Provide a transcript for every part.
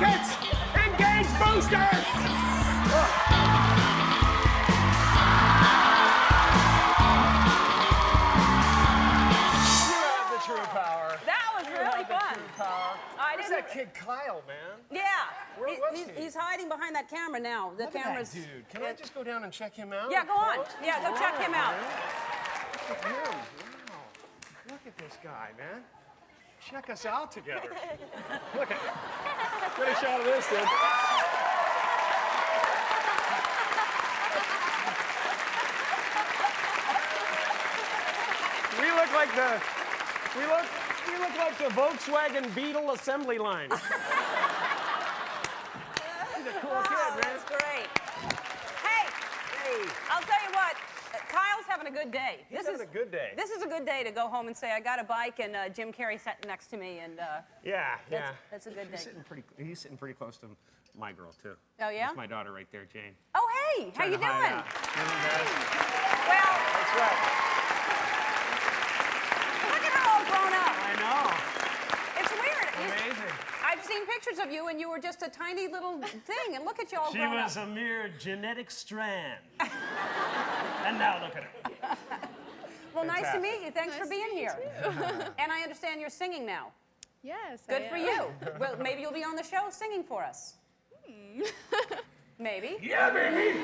rockets! Engage boosters! You have the true power. That was really fun. Where's that kid Kyle, man? Yeah. Where was he? He's hiding behind that camera now. The Look at camera's. that dude. Can I just go down and check him out? Yeah, go on. Yeah, go check him out. Look at him. Wow. Look at this guy, man. Check us out together. Look at him. Get a shot of this, dude. We look like the Volkswagen Beetle assembly line. He's a cool kid, man. That's great. Hey, I'll tell you what. Kyle's having a good day. He's having a good day. This is a good day to go home and say, I got a bike, and Jim Carrey sat next to me, and that's a good day. He's sitting pretty close to my girl, too. Oh, yeah? That's my daughter right there, Jane. Oh, hey, how you doing? Well, that's right. look at how all grown up. I know. It's weird. Amazing. I've seen pictures of you, and you were just a tiny little thing, and look at you all She grown was up. a mere genetic strand. And now look at her. Well, nice to Fantastic. mean you. Thanks for being here. And I understand you're singing now. Yes. Good for you. Well, maybe you'll be on the show singing for us. Maybe. Yeah, baby.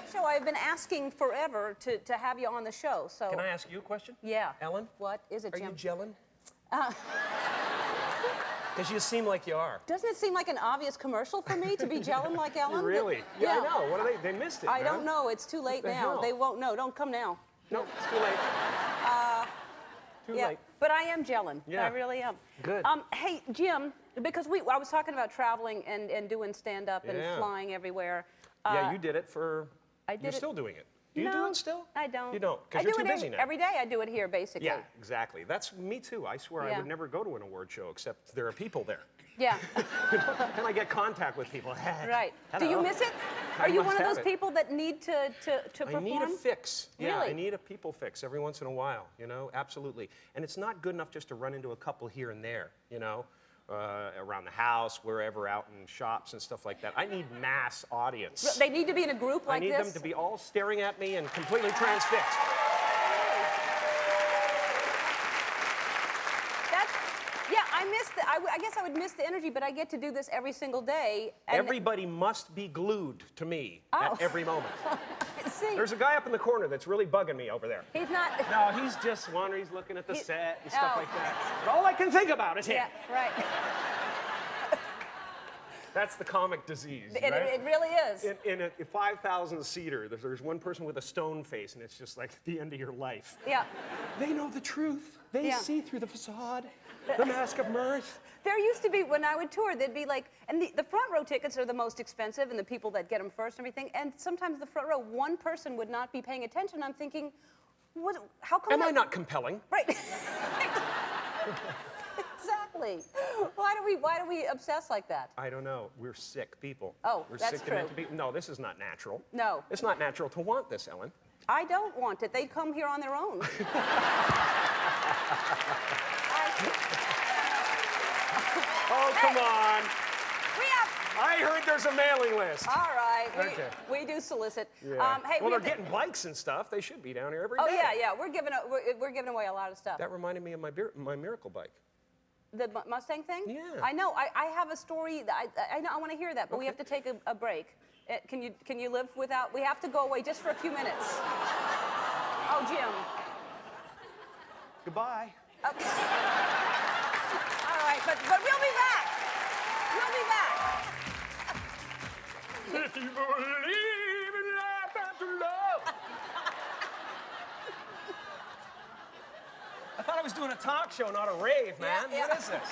So I've been asking forever to have you on the show. So. Can I ask you a question? Yeah. Ellen? What is it, Are Jim? you gelling? Because you seem like you are. Doesn't it seem like an obvious commercial for me to be gelling like Ellen? Really? Yeah, I know. What are they? They missed it. I man. don't know. It's too late What the now. hell? They won't know. Don't come now. No, it's too late. Too Yeah, late. but I am gelling. Yeah. I really am. Good. Hey, Jim, because I was talking about traveling and doing stand-up and Yeah. flying everywhere. Yeah, you did it for. I did You're it- still doing it. Do you No, do it still? I don't. You don't, I because you're do too it busy now. every day. I do it here, basically. Yeah, exactly. That's me too. I swear I Yeah. would never go to an award show except there are people there. Yeah. And I get contact with people. Right. Do you Hello. miss it? I Are you must one of have those it. people that need to perform? I need a fix. Yeah, Really? I need a people fix every once in a while, you know, absolutely. And it's not good enough just to run into a couple here and there, you know, around the house, wherever, out in shops and stuff like that. I need mass audience. They need to be in a group like I need this? them to be all staring at me and completely transfixed. I miss I guess I would miss the energy, but I get to do this every single day. And Everybody must be glued to me at every moment. See, There's a guy up in the corner that's really bugging me over there. he's not. No, he's just wandering, he's looking at the set and stuff oh. like that. But all I can think about is him. Yeah, right. That's the comic disease, It, right? it really is. In a 5,000-seater, there's one person with a stone face, and it's just like the end of your life. Yeah. They know the truth. They Yeah. see through the facade, the mask of mirth. There used to be, when I would tour, there'd be like, and the front row tickets are the most expensive, and the people that get them first and everything, and sometimes the front row, one person would not be paying attention. I'm thinking, how come Am I not compelling? Right. Exactly. Why do we obsess like that? I don't know. We're sick people. Oh, We're that's sick to meant true. to be. No, this is not natural. No. It's not natural to want this, Ellen. I don't want it. They'd come here on their own. Oh, come on. We have. I heard there's a mailing list. All right. Okay. We do solicit. Yeah. Hey, Well, we they're have getting bikes and stuff. They should be down here every Oh day. yeah. We're giving away a lot of stuff. That reminded me of my miracle bike. The Mustang thing? Yeah. I know. I have a story. I know. I want to hear that, but we have to take a break. Can you live without? We have to go away just for a few minutes. Oh, Jim. Goodbye. Okay. All right, but we'll be back. We'll be back. If you believe in life after love. I thought I was doing a talk show, not a rave, man. Yeah. What is this?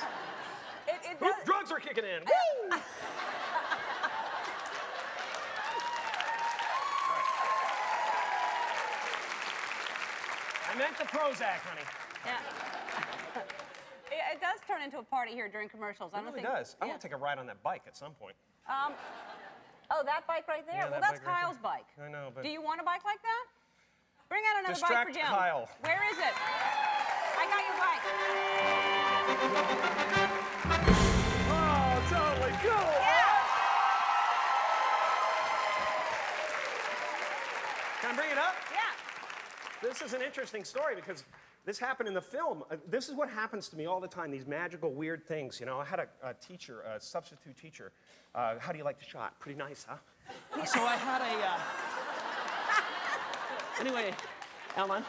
It Oop, does. drugs are kicking in. Woo! I meant the Prozac, honey. Yeah. It does turn into a party here during commercials. I It don't really think. does. I yeah. want to take a ride on that bike at some point. Oh, that bike right there? Yeah, well, that that's bike right Kyle's there. bike. I know, but- Do you want a bike like that? Bring out another Distract bike for Jim. Kyle. Where is it? I got your bike. Oh, bring it up? Yeah. This is an interesting story because this happened in the film. This is what happens to me all the time, these magical, weird things. You know, I had a teacher, a substitute teacher. How do you like the shot? Pretty nice, huh? So I had anyway, Ellen,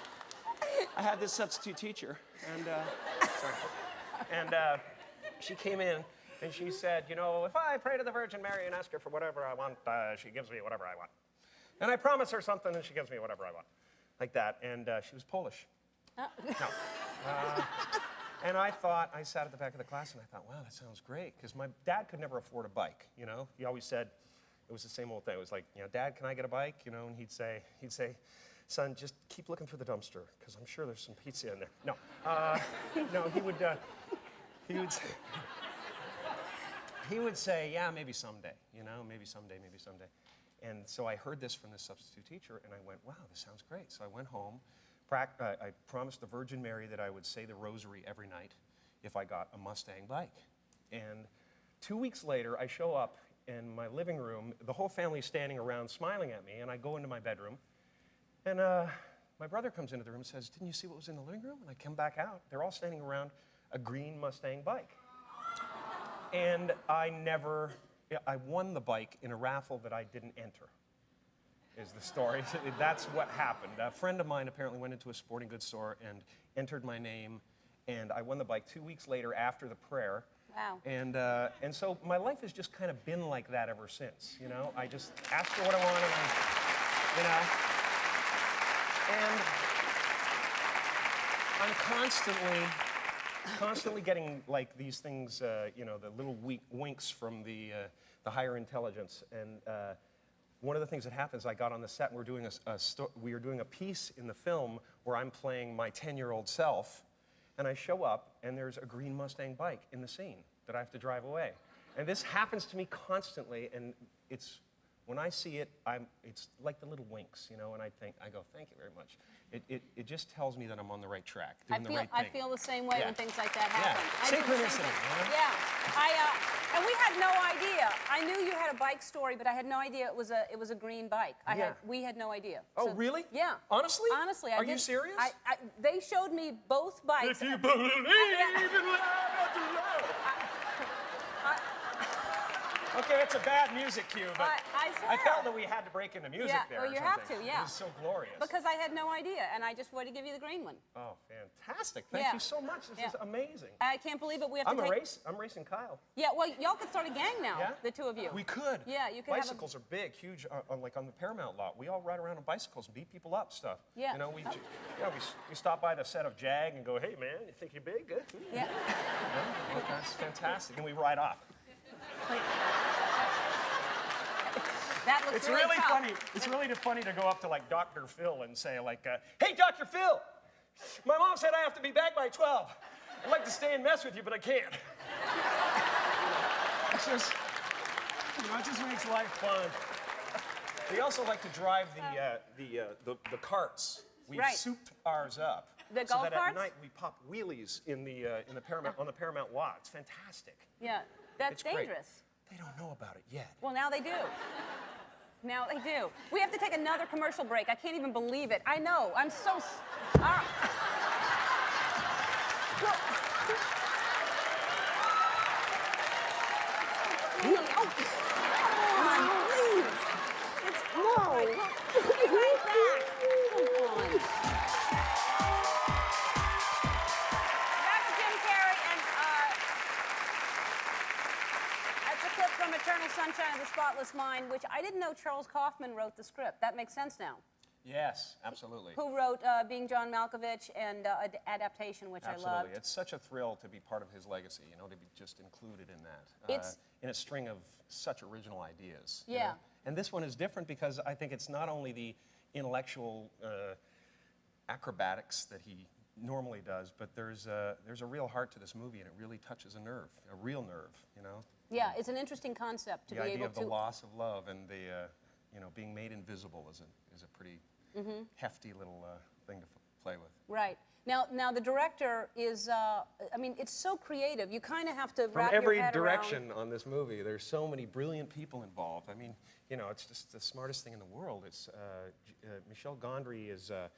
I had this substitute teacher, and, she came in, and she said, you know, if I pray to the Virgin Mary and ask her for whatever I want, she gives me whatever I want. And I promise her something, and she gives me whatever I want. Like that, and she was Polish. No. And I sat at the back of the class, and I thought, wow, that sounds great, because my dad could never afford a bike, you know? He always said, it was the same old thing. It was like, you know, Dad, can I get a bike? You know, and he'd say, son, just keep looking through the dumpster, because I'm sure there's some pizza in there. No, no, he would say, yeah, maybe someday, you know, maybe someday. And so I heard this from this substitute teacher, and I went, wow, this sounds great. So I went home. I promised the Virgin Mary that I would say the rosary every night if I got a Mustang bike. And 2 weeks later, I show up in my living room. The whole family's standing around smiling at me, and I go into my bedroom. And my brother comes into the room and says, didn't you see what was in the living room? And I come back out. They're all standing around a green Mustang bike. And I won the bike in a raffle that I didn't enter, is the story. That's what happened. A friend of mine apparently went into a sporting goods store and entered my name, and I won the bike 2 weeks later after the prayer. Wow. And so my life has just kind of been like that ever since, you know? I just ask for what I want, and I'm constantly getting like these things, you know, the little winks from the higher intelligence. And one of the things that happens, I got on the set and we were doing a piece in the film where I'm playing my 10-year-old self, and I show up and there's a green Mustang bike in the scene that I have to drive away. And this happens to me constantly, and when I see it, it's like the little winks, you know, and I go, thank you very much. It just tells me that I'm on the right track, doing the right thing. I feel the same way when things like that happen. Yeah. Synchronicity. You know? Yeah. And we had no idea. I knew you had a bike story, but I had no idea it was a green bike. We had no idea. Oh, really? Yeah. Honestly? Honestly. Are you serious? They showed me both bikes. If you believe in love, that's love. Okay, it's a bad music cue, but I felt that we had to break into music there. Well, you have to, yeah. It was so glorious. Because I had no idea, and I just wanted to give you the green one. Oh, fantastic. Thank you so much. This is amazing. I can't believe it. We have I'm racing Kyle. Yeah, well, y'all could start a gang now, the two of you. We could. Yeah, you could Bicycles are big, huge, like on the Paramount lot. We all ride around on bicycles and beat people up stuff. Yeah. You know, we stop by the set of Jag and go, hey, man, you think you're big? Good? Yeah. Well, that's fantastic. And we ride off. That looks It's really really tough. funny. It's really funny to go up to like Dr. Phil and say like, hey, Dr. Phil, my mom said I have to be back by 12. I'd like to stay and mess with you, but I can't. It's just, you know, it just makes life fun. We also like to drive the carts. We've souped ours up. The so golf that carts? at night we pop wheelies in the Paramount on the Paramount lot. It's fantastic. Yeah, that's It's great. dangerous. They don't know about it yet. Well, now they do. Now they do. We have to take another commercial break. I can't even believe it. I know. I'm so. All right. Oh, come on, please. We'll be right back. Come on. That's Jim Carrey, and that's a clip from Eternal Sunshine of the Spotless Mind, which I didn't know Charles Kaufman wrote the script. That makes sense now. Yes, absolutely. Who wrote Being John Malkovich and Adaptation, which Absolutely. I loved. It's such a thrill to be part of his legacy, you know, to be just included in that. In a string of such original ideas. Yeah. You know? And this one is different because I think it's not only the intellectual acrobatics that he normally does, but there's a real heart to this movie, and it really touches a nerve, a real nerve, you know? Yeah, it's an interesting concept to be able to... The idea of the loss of love and the, you know, being made invisible is a pretty hefty little thing to play with. Right. Now the director is, I mean, it's so creative. You kind of have to From wrap every your head direction around. on this movie, there's so many brilliant people involved. I mean, you know, it's just the smartest thing in the world. It's Michel Gondry is a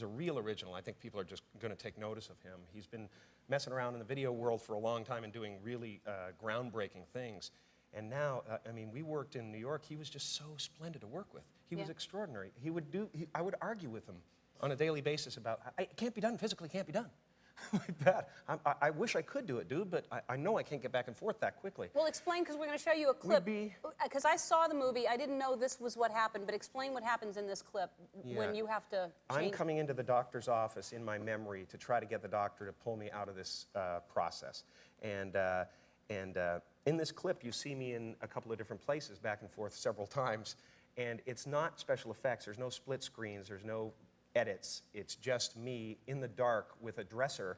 real original. I think people are just going to take notice of him. He's been messing around in the video world for a long time and doing really groundbreaking things. And now, I mean, we worked in New York. He was just so splendid to work with. He was extraordinary. I would argue with him on a daily basis about, it can't be done, physically can't be done. Like that. I wish I could do it, dude, but I know I can't get back and forth that quickly. Well, explain, because we're going to show you a clip. Because I saw the movie, I didn't know this was what happened, but explain what happens in this clip when you have to change. I'm coming into the doctor's office in my memory to try to get the doctor to pull me out of this process. And in this clip, you see me in a couple of different places, back and forth several times. And it's not special effects. There's no split screens. There's no edits. It's just me in the dark with a dresser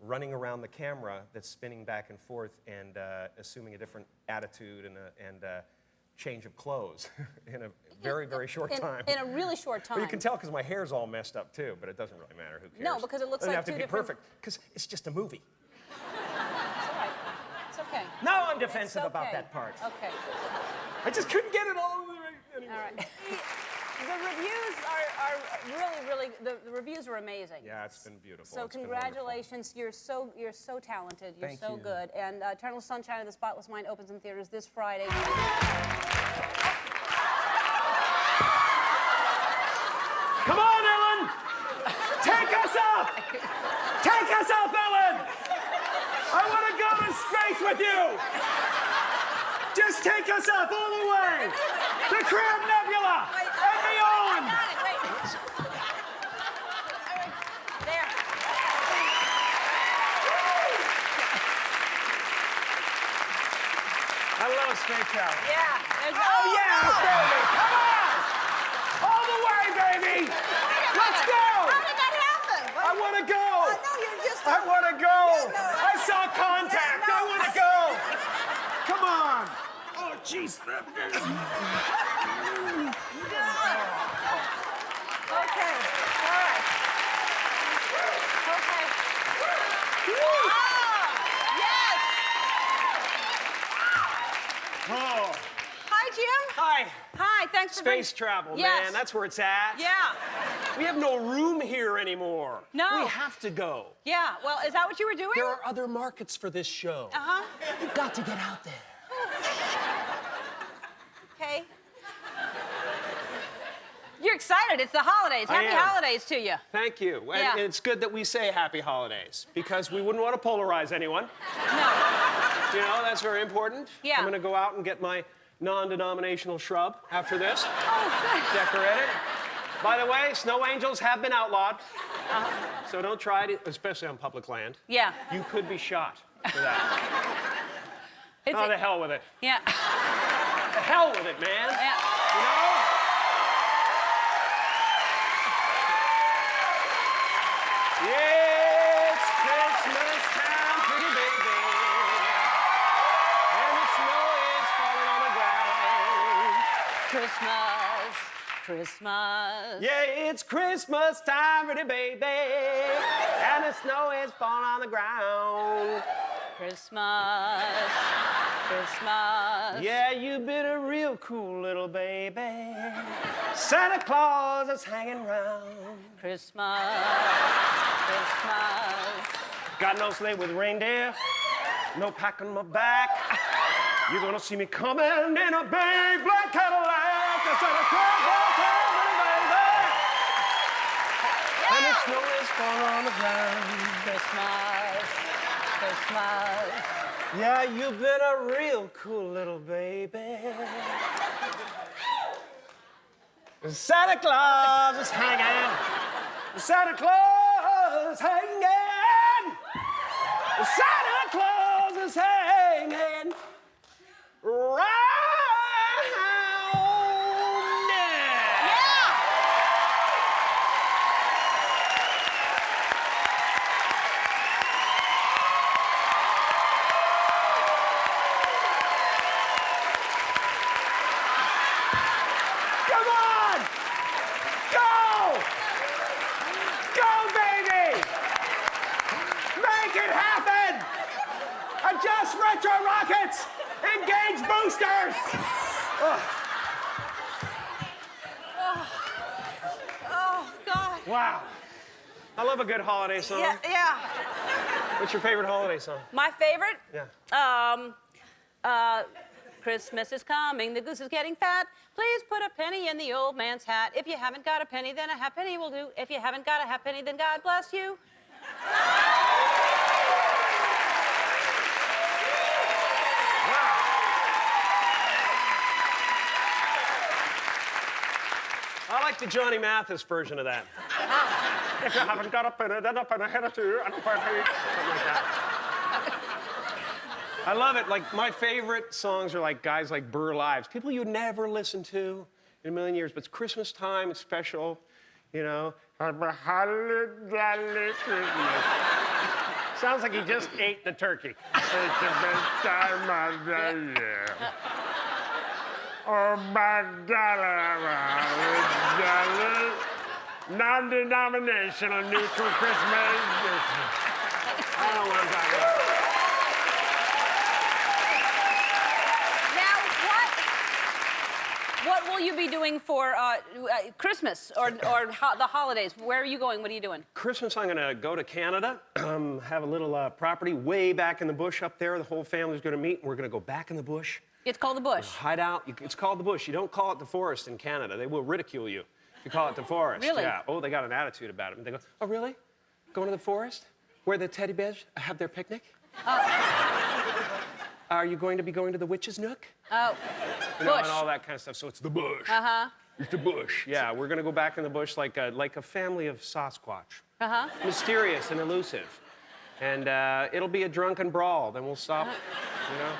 running around the camera that's spinning back and forth and assuming a different attitude and a change of clothes in a very, very short time. In a really short time. Well, you can tell because my hair's all messed up too, but it doesn't really matter. Who cares? No, because it looks doesn't like have to two be different... perfect because it's just a movie. It's all right. It's okay. No, I'm defensive It's about okay. that part. Okay. I just couldn't get it all the way anyway. All right. The reviews are really, the reviews are amazing. Yeah, it's been beautiful. So It's been congratulations, you're so talented, you're Thank so you. good. And Eternal Sunshine of the Spotless Mind opens in theaters this Friday. Come on, Ellen! Take us up! Take us up, Ellen! I want to go to space with you! Just take us up all the way! The Crab Nebula! And beyond! There. I love space travel. Yeah. Oh, yeah, baby! Come on! All the way, baby! Let's go! How did that happen? I want to go! No, you're just... I want to go! no. I saw contact! I want to go! Come on! Oh, jeez. Okay. All right. Okay. Yes! Oh, Hi, Jim. hi. Hi, thanks for Space travel, Yes. man. That's where it's at. Yeah. We have no room here anymore. No. We have to go. Yeah. Well, is that what you were doing? There are other markets for this show. Uh-huh. You've got to get out there. Okay. You're excited. It's the holidays. I Happy am. holidays to you. Thank you. And Yeah. it's good that we say happy holidays because we wouldn't want to polarize anyone. No. You know, that's very important. Yeah. I'm going to go out and get my non-denominational shrub after this. Oh, good. Decorate it. By the way, snow angels have been outlawed. So don't try it, especially on public land. Yeah. You could be shot for that. It's Oh, the hell with it. Yeah. The hell with it, man. Yeah. You know? Yeah, it's Christmas time, pretty baby. And the snow is falling on the ground. Christmas. Christmas. Yeah, it's Christmas time, pretty baby. And the snow is falling on the ground. Christmas. Christmas. Yeah, you've been a real cool little baby. Santa Claus is hanging around. Christmas. Christmas. Got no sleigh with reindeer, no pack on my back. You're gonna see me coming in a big black Cadillac. I said a baby. And the snow is falling on the ground. Christmas. Christmas. Yeah, you've been a real cool little baby. Santa Claus is hanging. Santa Claus is hanging. Santa Claus is hanging round now. Come on! Go! Go, baby! Electro rockets! Engage boosters! Oh, God. Wow. I love a good holiday song. Yeah. What's your favorite holiday song? My favorite? Yeah. Christmas is coming, the goose is getting fat. Please put a penny in the old man's hat. If you haven't got a penny, then a halfpenny will do. If you haven't got a halfpenny, then God bless you. I like the Johnny Mathis version of that. If you haven't got a penny, then a penny head or two, and a penny. Something like that. I love it. Like, my favorite songs are like guys like Burr Lives. People you'd never listen to in a million years, but it's Christmas time, it's special, you know. Sounds like he just ate the turkey. It's the best time of the year. Oh my God, non-denominational neutral Christmas. I don't know what I'm talking about. Now, what will you be doing for Christmas or the holidays? Where are you going? What are you doing? Christmas, I'm gonna go to Canada, have a little property way back in the bush up there. The whole family's gonna meet, and we're gonna go back in the bush. It's called the bush. Hide out. It's called the bush. You don't call it the forest in Canada. They will ridicule you if you call it the forest. Really? Yeah. Oh, they got an attitude about it. They go, oh, really? Going to the forest? Where the teddy bears have their picnic? Are you going to be going to the witch's nook? Oh, You know, bush. and all that kind of stuff. So it's the bush. Uh-huh. It's the bush. Yeah, we're going to go back in the bush like a family of Sasquatch. Uh-huh. Mysterious and elusive. And it'll be a drunken brawl. Then we'll stop, you know,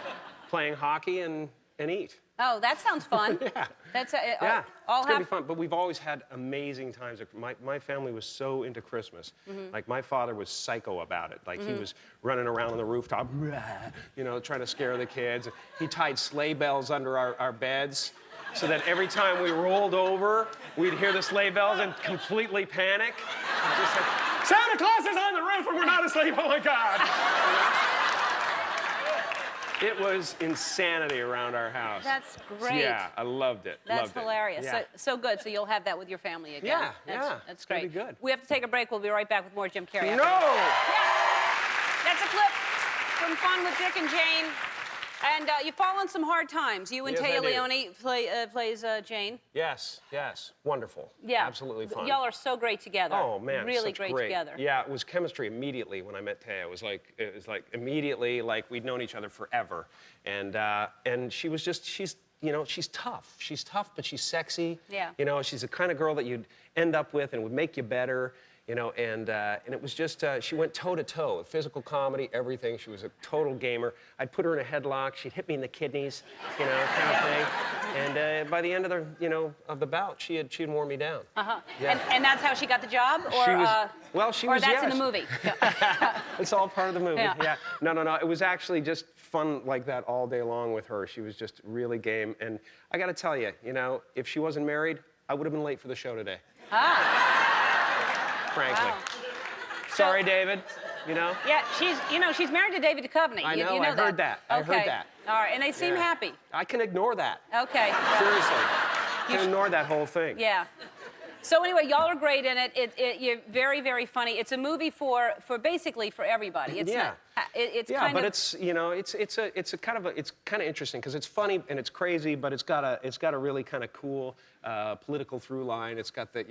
playing hockey and eat. Oh, that sounds fun. Yeah. That's Yeah, all it's gonna be fun. But we've always had amazing times. My family was so into Christmas. Like, my father was psycho about it. Like, he was running around on the rooftop, you know, trying to scare the kids. He tied sleigh bells under our beds so that every time we rolled over, we'd hear the sleigh bells and completely panic. Just like, Santa Claus is on the roof and we're not asleep. Oh my God! You know? It was insanity around our house. That's great. Yeah, I loved it. That's loved hilarious. It. Yeah. So good. So you'll have that with your family again. Yeah, That's it's gonna great. be good. We have to take a break. We'll be right back with more Jim Carrey. No! That's a clip from Fun with Dick and Jane. And you fall on some hard times. You and Yes, I Taya do. Leone plays Jane. Yes. Wonderful. Yeah. Absolutely fun. Y'all are so great together. Oh man, really such great great together. Yeah, it was chemistry immediately when I met Taya. It was like immediately like we'd known each other forever, and she's tough. She's tough, but she's sexy. Yeah. You know, she's the kind of girl that you'd end up with and would make you better. You know, and it was just, she went toe-to-toe, physical comedy, everything. She was a total gamer. I'd put her in a headlock. She'd hit me in the kidneys, you know, kind of thing. And by the end of the bout, she had worn me down. Uh-huh. Yeah. And that's how she got the job? Or, she or was, that's yeah, in the movie? It's all part of the movie, Yeah. yeah. No. It was actually just fun like that all day long with her. She was just really game. And I got to tell you, you know, if she wasn't married, I would have been late for the show today. Frankly. Wow. Sorry, David, you know? Yeah, she's married to David Duchovny. I You know, know I heard that. I heard Okay. that. All right, and they seem Yeah. happy. I can ignore that. Okay. Seriously. I can ignore that whole thing. Yeah. So anyway, y'all are great in it. You're very, very funny. It's a movie for basically for everybody. It's Yeah. it's Yeah, kind but of it's kind of interesting because it's funny and it's crazy, but it's got a really kind of cool political through line. It's got the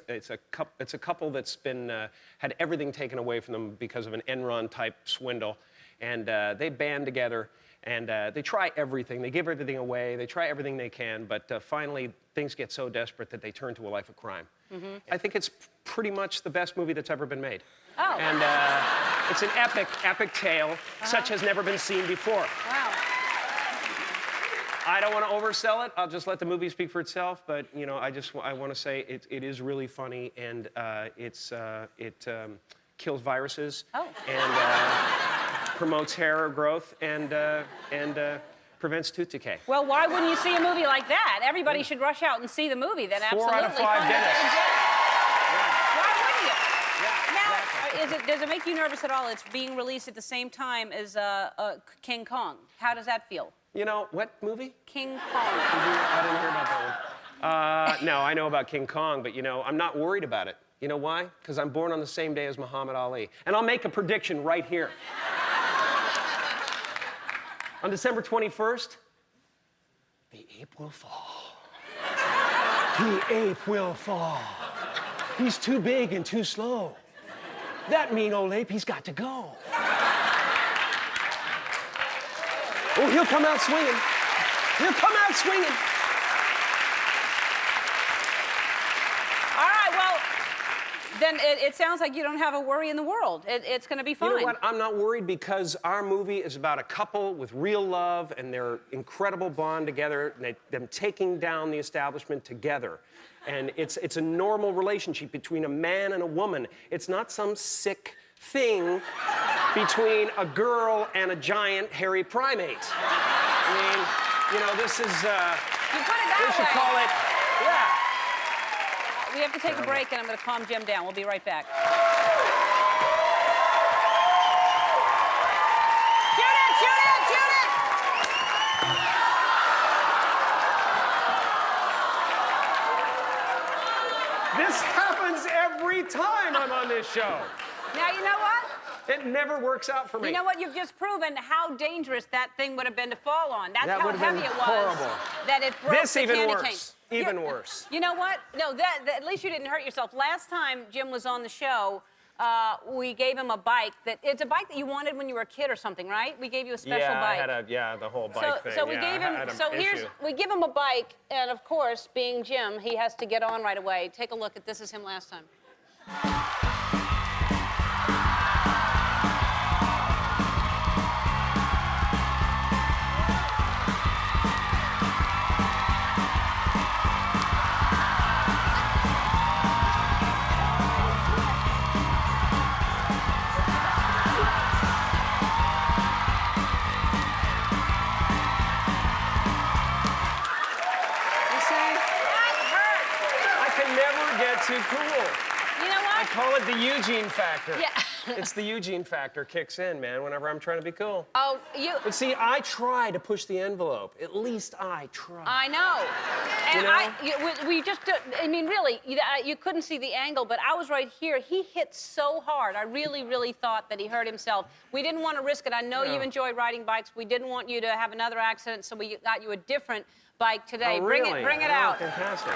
it's a couple that's been had everything taken away from them because of an Enron type swindle, and they band together and they try everything. They give everything away. They try everything they can, but finally things get so desperate that they turn to a life of crime. I think it's pretty much the best movie that's ever been made. Oh. And it's an epic tale, such has never been seen before. wow. I don't want to oversell it. I'll just let the movie speak for itself. But you know, I want to say it is really funny, and it kills viruses, and promotes hair growth, and prevents tooth decay. Well, why wouldn't you see a movie like that? Everybody should rush out and see the movie. Then 4 absolutely. out of 5 Fun with dentists. Dick and Jane. Why wouldn't you? Yeah, Now, exactly. does it make you nervous at all? It's being released at the same time as King Kong. How does that feel? You know, what movie? King Kong. I didn't hear about that one. No, I know about King Kong, but, you know, I'm not worried about it. You know why? Because I'm born on the same day as Muhammad Ali. And I'll make a prediction right here. On December 21st, the ape will fall. The ape will fall. He's too big and too slow. That mean old ape, he's got to go. Oh, he'll come out swinging. He'll come out swinging. All right, well, then it sounds like you don't have a worry in the world. It's going to be fine. You know what? I'm not worried because our movie is about a couple with real love and their incredible bond together, and them taking down the establishment together. And it's a normal relationship between a man and a woman. It's not some sick thing between a girl and a giant hairy primate. I mean, you know, this is, You put it that we should way. call it, yeah. We have to take a break, and I'm going to calm Jim down. We'll be right back. Shoot it! Shoot it! Shoot it! This happens every time I'm on this show. Now, you know what? It never works out for me. You know what? You've just proven how dangerous that thing would have been to fall on. That's That how would have heavy been it was. horrible. That it broke This the even candy worse. cane. Even worse. You know what? No, at least you didn't hurt yourself. Last time Jim was on the show, we gave him a bike it's a bike that you wanted when you were a kid or something, right? We gave you a special bike. The whole bike thing. So we gave him. We give him a bike, and of course, being Jim, he has to get on right away. Take a look at this. Is him last time. Too cool. You know what? I call it the Eugene factor. Yeah. It's the Eugene factor kicks in, man, whenever I'm trying to be cool. Oh, But see, I try to push the envelope. At least I try. I know. And You know? we just, I mean, really, you couldn't see the angle, but I was right here. He hit so hard. I really, really thought that he hurt himself. We didn't want to risk it. I know you enjoy riding bikes. We didn't want you to have another accident, so we got you a different bike today. Oh, really? Bring it out. Fantastic.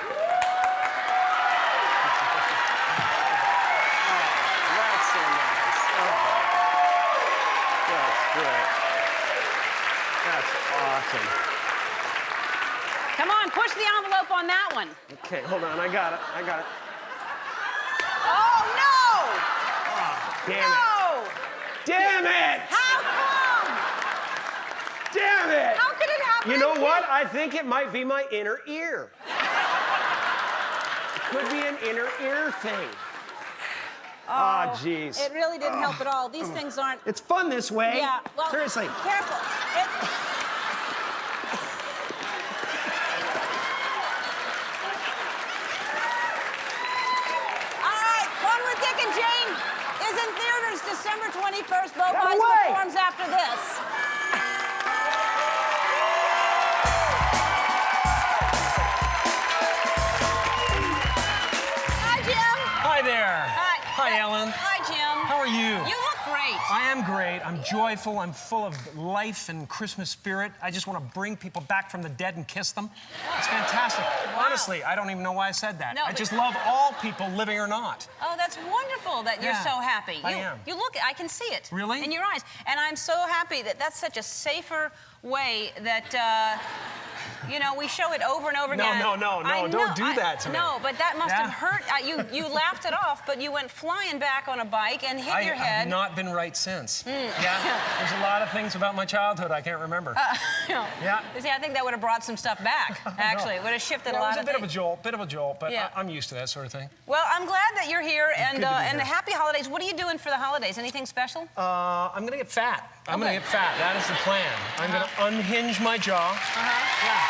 That's awesome. Come on, push the envelope on that one. Okay, hold on. I got it. Oh, no! Damn No! it. Damn it! How come? Damn it! How could it happen? You know what? I think it might be my inner ear. It could be an inner ear thing. Oh, jeez. It really didn't help at all. These things aren't... It's fun this way. Yeah, well... Seriously. Careful. All right, Fun with Dick and Jane is in theaters December 21st. Bo Bice performs after this. Hi, Jim. Hi there. Hi. Hi, Ellen. Hi, Jim. How are you? You look great. I am great. I'm joyful. I'm full of life and Christmas spirit. I just want to bring people back from the dead and kiss them. It's fantastic. Wow. Honestly, I don't even know why I said that. No, I but- just love all people, living or not. Oh, that's wonderful that you're Yeah, so happy. I am. You look, I can see it. Really? In your eyes. And I'm so happy that that's such a safer way that, you know, we show it over and over again. No, don't do that to me. No, but that must have Yeah. hurt. You laughed it off, but you went flying back on a bike and hit your head. I've not been right since. Yeah, there's a lot of things about my childhood I can't remember. Yeah. See, I think that would have brought some stuff back, actually. It would have shifted a lot It was of a bit of a things. jolt, but Yeah. I'm used to that sort of thing. Well, I'm glad that you're here, and Good to be here. happy holidays. What are you doing for the holidays? Anything special? I'm gonna get fat. I'm gonna Okay. get fat. That is the plan. I'm gonna unhinge my jaw. Uh-huh. Yeah.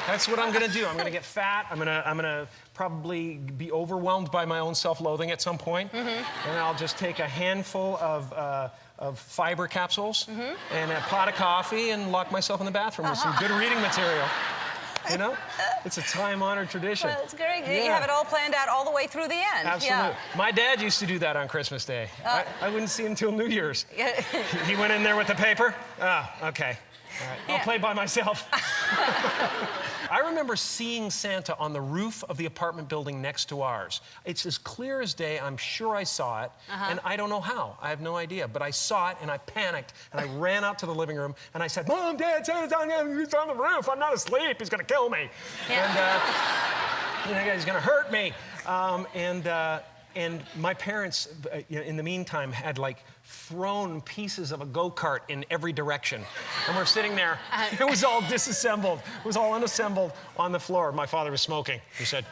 That's what I'm gonna do. I'm gonna get fat. I'm gonna probably be overwhelmed by my own self-loathing at some point. And I'll just take a handful of fiber capsules and a pot of coffee and lock myself in the bathroom with some good reading material. You know? It's a time-honored tradition. Well, it's great. Yeah. You have it all planned out all the way through the end. Absolutely. Yeah. My dad used to do that on Christmas Day. I wouldn't see him until New Year's. He went in there with the paper. Oh, okay. All right. I'll play by myself. I remember seeing Santa on the roof of the apartment building next to ours. It's as clear as day. I'm sure I saw it, and I don't know how. I have no idea. But I saw it, and I panicked, and I ran out to the living room, and I said, "Mom, Dad, Santa's on the roof. I'm not asleep. He's going to kill me. And he's going to hurt me." And my parents, in the meantime, had like thrown pieces of a go-kart in every direction. And we're sitting there. It was all disassembled. It was all unassembled on the floor. My father was smoking. He said,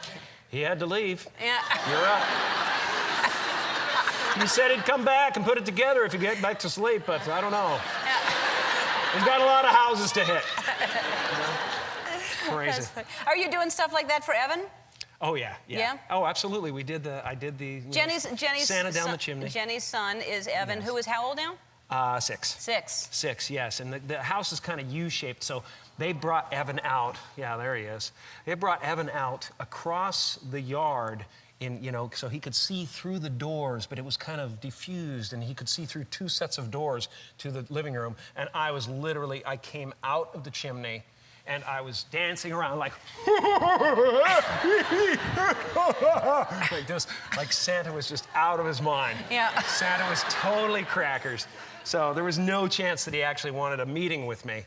"He had to leave. Yeah. You're up." He said he'd come back and put it together if you get back to sleep, but I don't know. He's got a lot of houses to hit. Crazy. Are you doing stuff like that for Evan? Oh, yeah. Yeah? Oh, absolutely. I did the Jenny's Santa down son, the chimney. Jenny's son is Evan, Yes. who is how old now? 6. 6. 6, yes. And the house is kind of U-shaped, so they brought Evan out. Yeah, there he is. They brought Evan out across the yard so he could see through the doors, but it was kind of diffused, and he could see through 2 sets of doors to the living room. And I came out of the chimney, and I was dancing around like, like this, like Santa was just out of his mind. Yeah. Santa was totally crackers. So there was no chance that he actually wanted a meeting with me.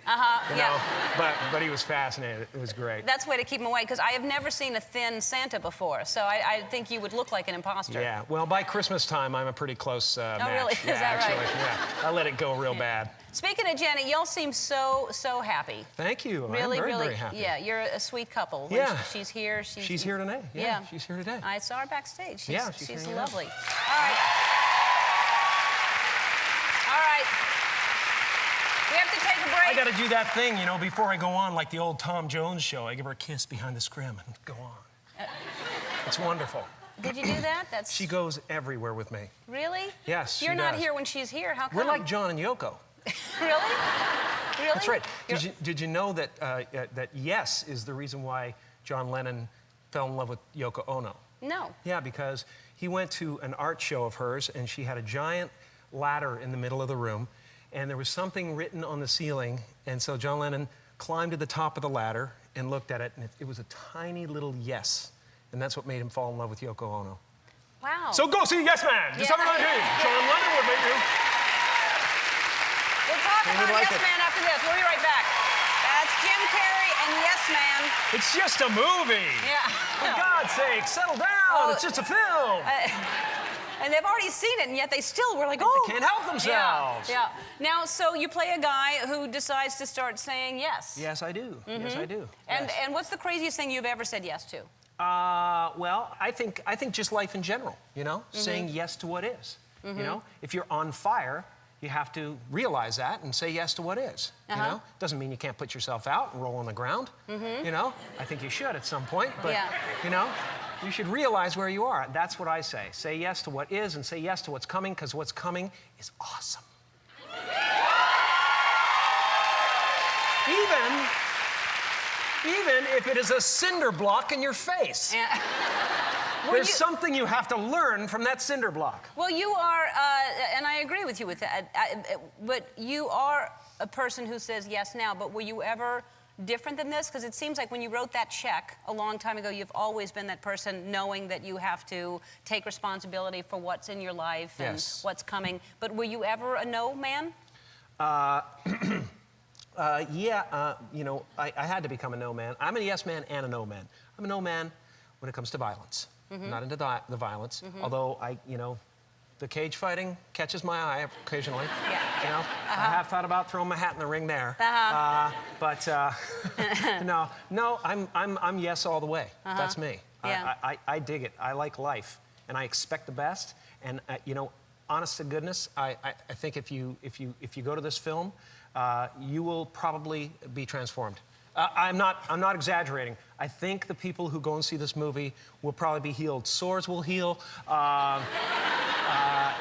You know? But he was fascinated. It was great. That's the way to keep him away, because I have never seen a thin Santa before, so I think you would look like an imposter. Yeah. Well, by Christmas time, I'm a pretty close match. really? Is Yeah, that right? actually, yeah. I let it go real bad. Speaking of Jenny, y'all seem so happy. Thank you. Really, I'm very, really. very happy. Yeah, you're a sweet couple. When Yeah. she's here. She's here today. Yeah, she's here today. I saw her backstage. She's, Yeah, she's hanging out. lovely. All right. All right. We have to take a break. I got to do that thing, before I go on, like the old Tom Jones show. I give her a kiss behind the scrim and go on. It's wonderful. Did you do that? She goes everywhere with me. Really? Yes, You're she not does. here when she's here. How come? We're like John and Yoko. Really? Really? That's right. Did you know that that Yes is the reason why John Lennon fell in love with Yoko Ono? No. Yeah, because he went to an art show of hers, and she had a giant ladder in the middle of the room, and there was something written on the ceiling, and so John Lennon climbed to the top of the ladder and looked at it, and it was a tiny little yes, and that's what made him fall in love with Yoko Ono. Wow. So go see Yes Man, December 19th. John Lennon would meet you. We'll talk about like Yes it. Man after this. We'll be right back. That's Jim Carrey and Yes Man. It's just a movie. Yeah. For God's sake, settle down. Oh. It's just a film. And they've already seen it, and yet they still were like, oh. They can't help themselves. Yeah. Now, so you play a guy who decides to start saying yes. Yes, I do. Yes, I do. And Yes. and what's the craziest thing you've ever said yes to? Well, I think just life in general, saying yes to what is. If you're on fire, you have to realize that and say yes to what is. Doesn't mean you can't put yourself out and roll on the ground. I think you should at some point, but you should realize where you are. That's what I say. Say yes to what is and say yes to what's coming, because what's coming is awesome. Even if it is a cinder block in your face. Yeah. There's something you have to learn from that cinder block. Well, you are, and I agree with you with that, but you are a person who says yes now, but were you ever different than this? Because it seems like when you wrote that check a long time ago, you've always been that person knowing that you have to take responsibility for what's in your life and what's coming. But were you ever a no man? I had to become a no man. I'm a yes man and a no man. I'm a no man when it comes to violence. I'm not into the violence, although the cage fighting catches my eye occasionally. Yeah. I have thought about throwing my hat in the ring there. But no, I'm yes all the way. That's me. Yeah. I dig it. I like life, and I expect the best. And honest to goodness, I think if you go to this film, you will probably be transformed. I'm not exaggerating. I think the people who go and see this movie will probably be healed. Sores will heal.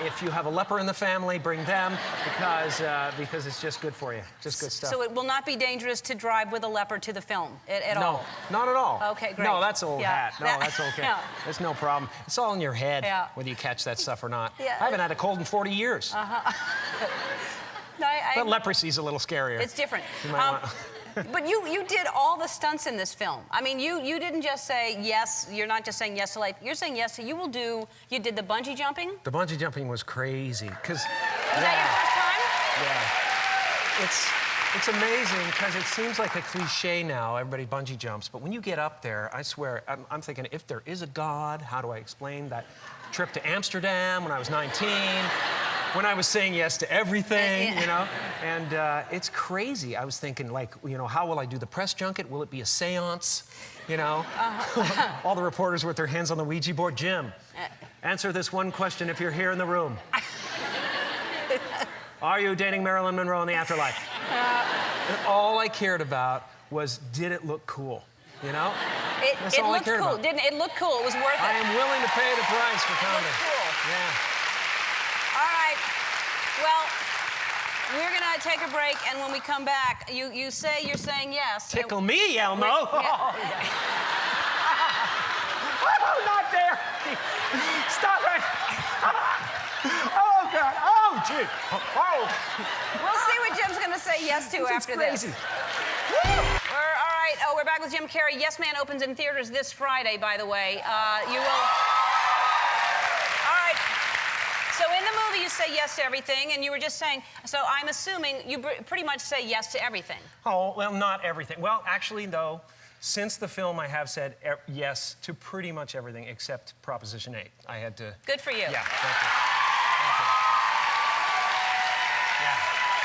If you have a leper in the family, bring them because it's just good for you. Just good stuff. So it will not be dangerous to drive with a leper to the film at all? No, not at all. Okay, great. No, that's old hat. No, that's okay. Yeah. There's no problem. It's all in your head, Yeah. whether you catch that stuff or not. Yeah. I haven't had a cold in 40 years. No, But leprosy's a little scarier. it's different. You might want- But you did all the stunts in this film. I mean, you didn't just say yes. You're not just saying yes to life. You're saying yes to. You did the bungee jumping. The bungee jumping was crazy, because... Was that your first time? Yeah. It's amazing, because it seems like a cliche now, everybody bungee jumps, but when you get up there, I swear, I'm thinking, if there is a God, how do I explain that trip to Amsterdam when I was 19? When I was saying yes to everything, you know? And it's crazy. I was thinking, like, you know, how will I do the press junket? Will it be a seance? You know? All the reporters with their hands on the Ouija board. Jim, answer this one question if you're here in the room. Are you dating Marilyn Monroe in the afterlife? And all I cared about was, did it look cool? You know? That's It all I looked cared cool, about. didn't it? It looked cool. It was worth it. I am willing to pay the price for comedy. Cool. Yeah. All right. Well, we're gonna take a break, and when we come back, you say you're saying yes. Tickle me, Elmo. Yeah. Oh, not there. Stop it. Oh, God. Oh, gee. Oh. We'll see what Jim's gonna say yes to after crazy. this. All right. Oh, we're back with Jim Carrey. Yes Man opens in theaters this Friday, by the way. You will. All right. So in the movie, you say yes to everything, and you were just saying. So I'm assuming you pretty much say yes to everything. Oh, well, not everything. Well, actually, though, since the film, I have said yes to pretty much everything except Proposition 8. I had to... Good for you. Yeah, thank you. Thank you. Yeah,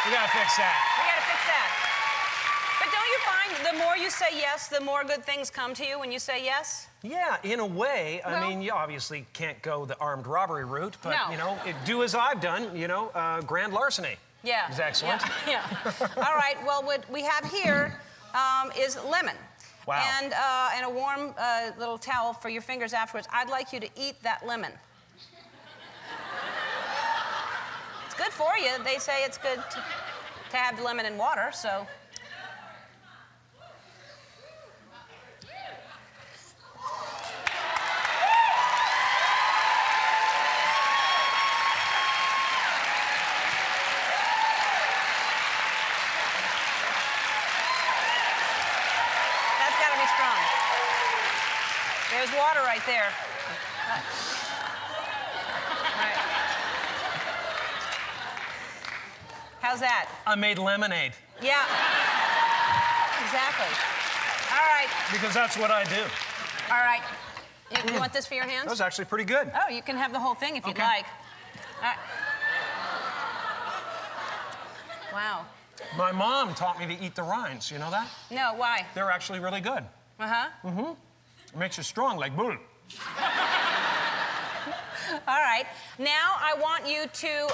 we gotta fix that. We gotta fix that. But don't you find the more you say yes, the more good things come to you when you say yes? Yeah, in a way. I Well- mean, you obviously can't go the armed robbery route, but, No. you know, do as I've done, you know, grand larceny. Yeah. Is excellent. Yeah. All right. Well, what we have here is lemon. Wow. And a warm little towel for your fingers afterwards. I'd like you to eat that lemon. It's good for you. They say it's good to have lemon in water, so. That's got to be strong. There's water right there. Right. How's that? I made lemonade. Yeah. Exactly. All right. Because that's what I do. All right. You want this for your hands? That was actually pretty good. Oh, you can have the whole thing if you'd Okay. like. All right. Wow. My mom taught me to eat the rinds. You know that? No, why? They're actually really good. Uh-huh. It makes you strong, like bull. All right. Now I want you to.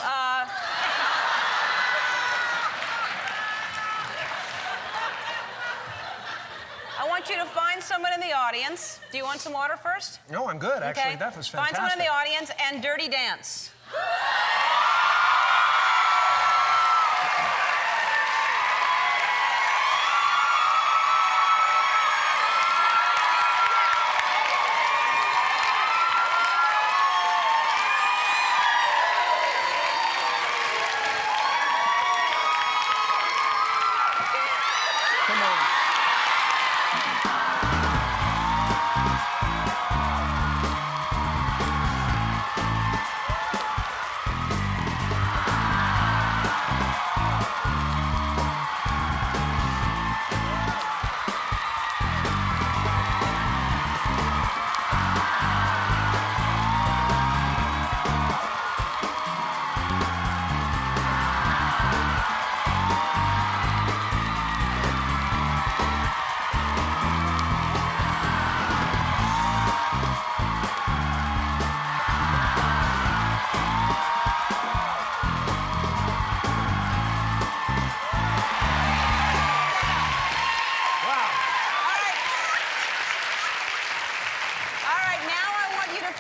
I want you to find someone in the audience. Do you want some water first? No, I'm good. Actually, Okay. that was Find fantastic. someone in the audience and dirty dance. Come on.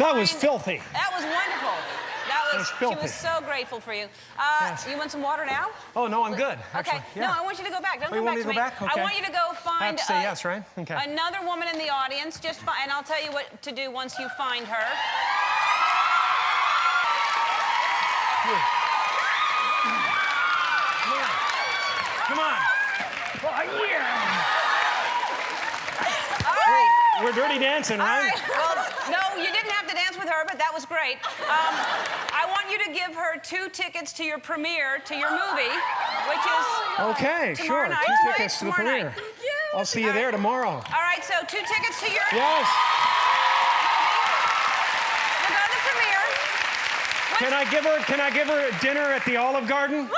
That was filthy. That was wonderful. That was filthy. She was so grateful for you. Yes. You want some water now? Oh, no, I'm good, actually. Okay. Yeah. No, I want you to go back. Don't Oh, you come want back me to to me. go back? Okay. I want you to go find I have to say yes, right? Okay. another woman in the audience. And I'll tell you what to do once you find her. Come on. Oh, yeah. All right. We're dirty dancing, All right? right. Well, no, you didn't have to dance with her, but that was great. I want you to give her 2 tickets to your premiere, to your movie, which is Okay, tomorrow sure. night. 2 Right? tickets to the Tomorrow premiere. night. I'll see you there tomorrow. All right, so 2 tickets to your Yes. We'll go to the premiere. Can I give her dinner at the Olive Garden?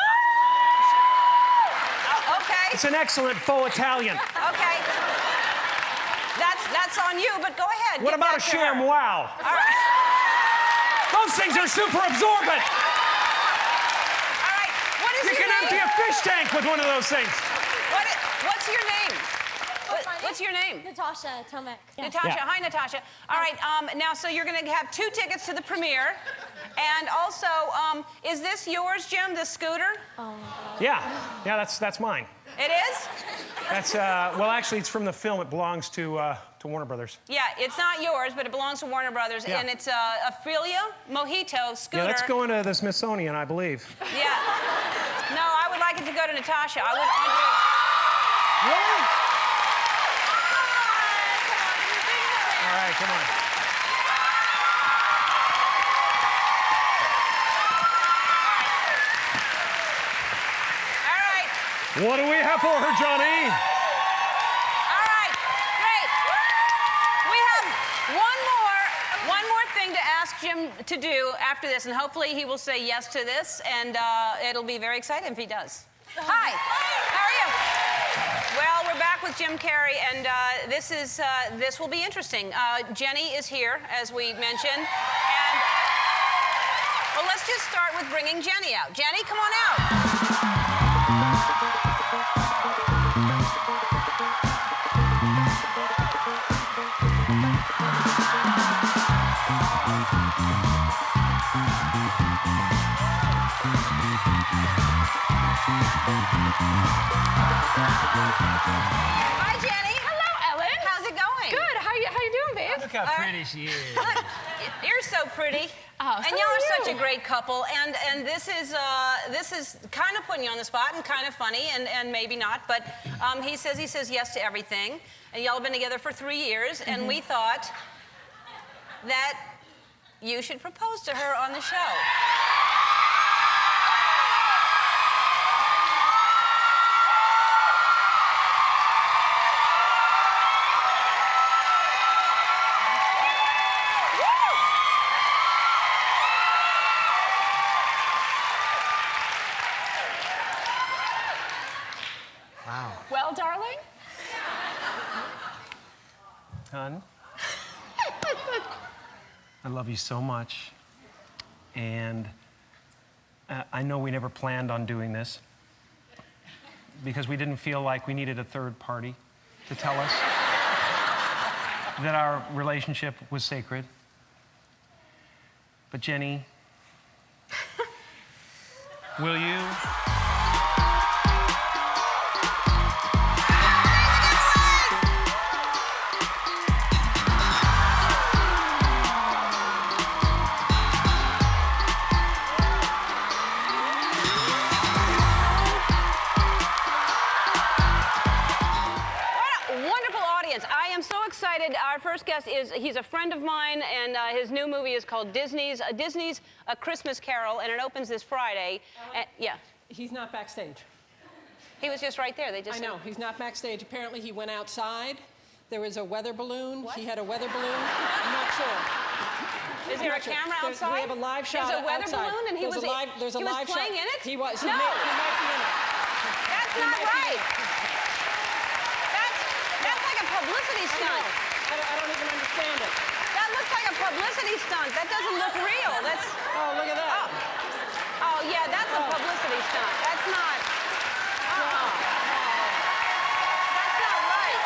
Okay. It's an excellent faux Italian. Okay. That's on you, but go ahead. What Give about a that to her. ShamWow? All right. Those things are super absorbent. All right. What is You your can name? empty a fish tank with one of those things. What's your name? What's your name? Natasha Tomek. Natasha. Yeah. Hi, Natasha. All right. Now, so you're going to have 2 tickets to the premiere, and also, is this yours, Jim? The scooter? Oh my God. Yeah, that's mine. It is? That's well, actually, it's from the film. It belongs to Warner Brothers. Yeah. It's not yours, but it belongs to Warner Brothers, Yeah. and it's a Filia Mojito scooter. Yeah, that's going to the Smithsonian, I believe. Yeah. No, I would like it to go to Natasha. I would want you. Really? All right, come on. All right. What do we have for her, Johnny? All right. Great. We have one more thing to ask Jim to do after this, and hopefully he will say yes to this, and it'll be very exciting if he does. Hi. How are you? Well, we're back with Jim Carrey, and this will be interesting. Jenny is here, as we mentioned, and well, let's just start with bringing Jenny out. Jenny, come on out. Hi, Jenny. Hello, Ellen. How's it going? Good. How you doing, babe? Look how pretty she is. Look, you're so pretty. Oh, and so y'all are are such a you. great couple. And this is kind of putting you on the spot and kind of funny and maybe not. But he says yes to everything. And y'all have been together for 3 years. And we thought that you should propose to her on the show. Wow. Well, darling. Hon, I love you so much. And I know we never planned on doing this because we didn't feel like we needed a third party to tell us that our relationship was sacred. But Jenny, will you? I am so excited. Our first guest he's a friend of mine, and his new movie is called Disney's A Christmas Carol, and it opens this Friday. Yeah. He's not backstage. He was just right there. They just I know, he's not backstage. Apparently he went outside. There was a weather balloon. What? He had a weather balloon. I'm not sure. Is there a Not sure. camera There's- outside? We have a live shot There's a weather outside. balloon, and he was playing in it? He was. No. He might be in it. That's He not might be in right. it. That's like a publicity I stunt. know. I don't even understand it. That looks like a publicity stunt. That doesn't look real. That's. Oh, look at that. Oh yeah, that's a publicity stunt. That's not. That's not right.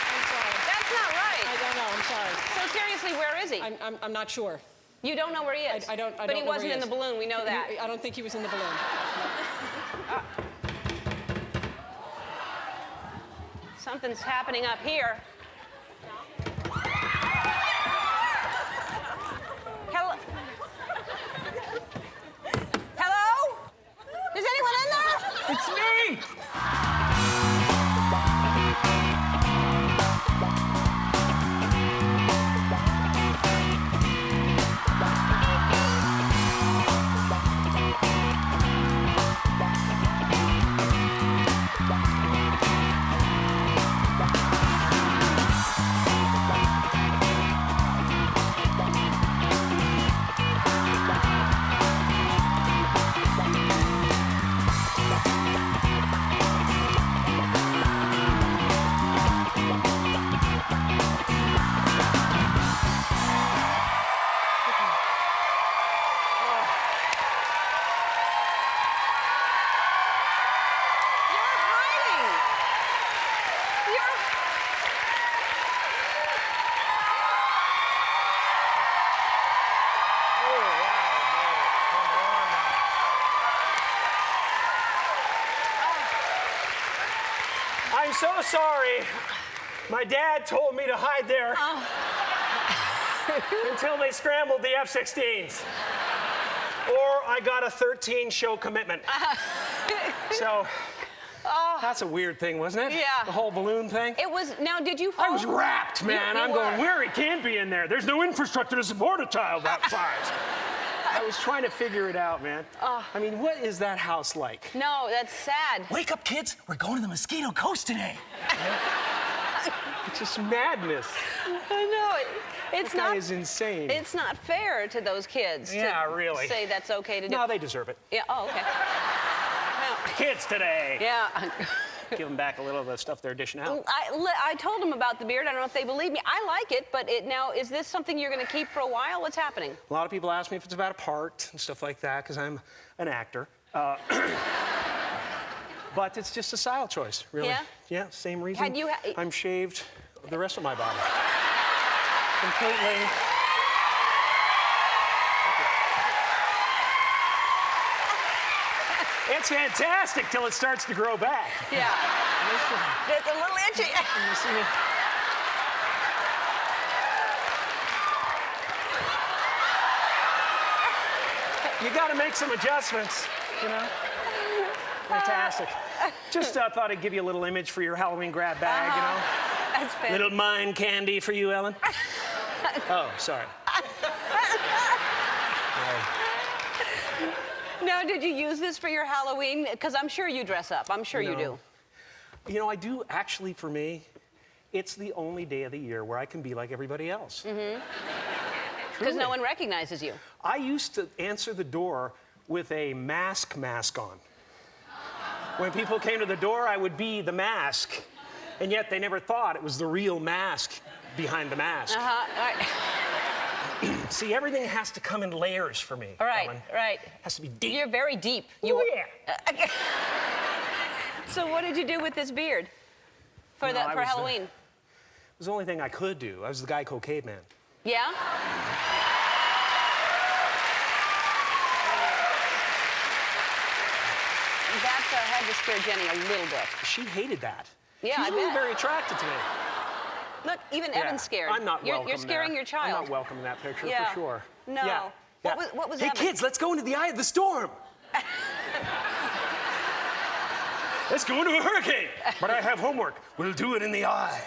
I'm sorry. That's not right. I don't know. I'm sorry. So seriously, he? I'm not sure. You don't know where he is? I don't But he know where wasn't he in the is. balloon, we know that. I don't think he was in the balloon. Something's happening up here. Hello? Hello? Is anyone in there? It's me! You're hiding. You're... I'm so sorry. My dad told me to hide there until they scrambled the F-16s. Or I got a 13-show commitment. So that's a weird thing, wasn't it? Yeah. The whole balloon thing. It was... Now, did you fall? I was wrapped, man. You I'm were. going, where? He can't be in there. There's no infrastructure to support a child that size. I was trying to figure it out, man. I mean, what is that house like? No, that's sad. Wake up, kids. We're going to the Mosquito Coast today. It's just madness. I know. It's That guy not... is insane. It's not fair to those kids Yeah, to really. say that's okay to do. No, they deserve it. Yeah, oh, okay. Kids today. Yeah. Give them back a little of the stuff they're dishing out. I told them about the beard. I don't know if they believe me. I like it, but now, is this something you're going to keep for a while? What's happening? A lot of people ask me if it's about a part and stuff like that, because I'm an actor. But it's just a style choice, really. Yeah? Yeah, same reason. Had you I'm shaved the rest of my body. Completely. It's fantastic till it starts to grow back. Yeah. It's a little itchy. You see me? You got to make some adjustments, you know? Fantastic. Just thought I'd give you a little image for your Halloween grab bag, you know? That's fantastic. Little mind candy for you, Ellen. Oh, sorry. Now, did you use this for your Halloween? Because I'm sure you dress up. I'm sure you do. You know, I do actually, for me, it's the only day of the year where I can be like everybody else. Because Truly. no one recognizes you. I used to answer the door with a mask on. When people came to the door, I would be the mask. And yet they never thought it was the real mask behind the mask. Uh-huh. All right. See, everything has to come in layers for me. All right, Ellen. right. Has to be deep. You're very deep. Oh, yeah. So what did you do with this beard for Well, I was, Halloween? It was the only thing I could do. I was the Geico caveman. Yeah? That had to scare Jenny a little bit. She hated that. Yeah, She's I really bet. very attracted to me. Look, even Yeah. Evan's scared. I'm not welcome You're scaring there. your child. I'm not welcome in that picture, Yeah. for sure. No. Yeah. What was Hey, Evan? kids, let's go into the eye of the storm. Let's go into a hurricane. But I have homework. We'll do it in the eye.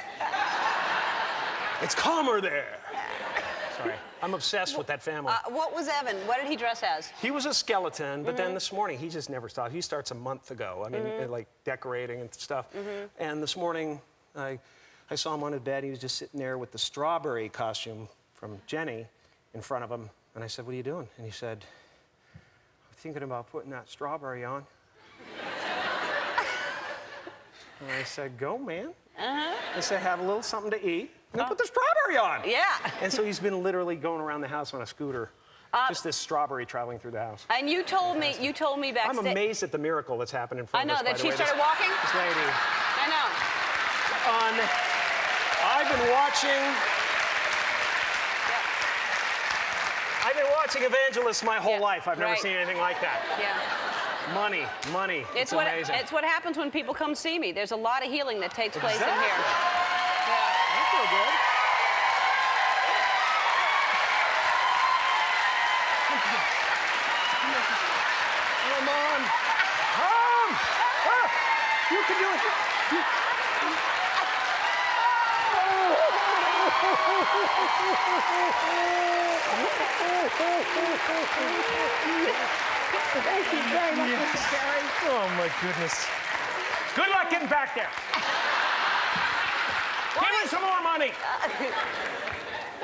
It's calmer there. Sorry. I'm obsessed with that family. What was Evan? What did he dress as? He was a skeleton, but then this morning, he just never stopped. He starts a month ago. I mean, like decorating and stuff. And this morning, I saw him on his bed. He was just sitting there with the strawberry costume from Jenny in front of him. And I said, what are you doing? And he said, I'm thinking about putting that strawberry on. And I said, go, man. I said, have a little something to eat, and then put the strawberry on. Yeah. And so he's been literally going around the house on a scooter. Just this strawberry traveling through the house. And you told me backstage. I'm amazed at the miracle that's happened in front I know of us. that by the she way. started walking. This lady. I know. I've been watching. watching evangelists my whole Yeah, life. I've never right. seen anything like that. Yeah. Money. It's amazing. It's what happens when people come see me. There's a lot of healing that takes place in Exactly. here. Yeah. I feel good. Come on. Come. Ah, you can do it. Thank you very much, Mr. Carrey. Oh, my goodness. Good luck getting back there. Give me some more money.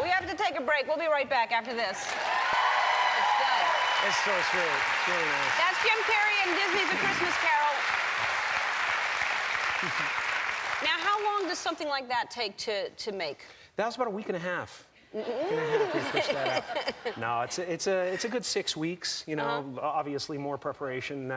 We have to take a break. We'll be right back after this. It's done. It's so sweet. It's really nice. That's Jim Carrey and Disney's A Christmas Carol. Now, how long does something like that take to make? That was about a week and a half. Week and a half, we pushed that out. No, it's a good 6 weeks. You know, obviously more preparation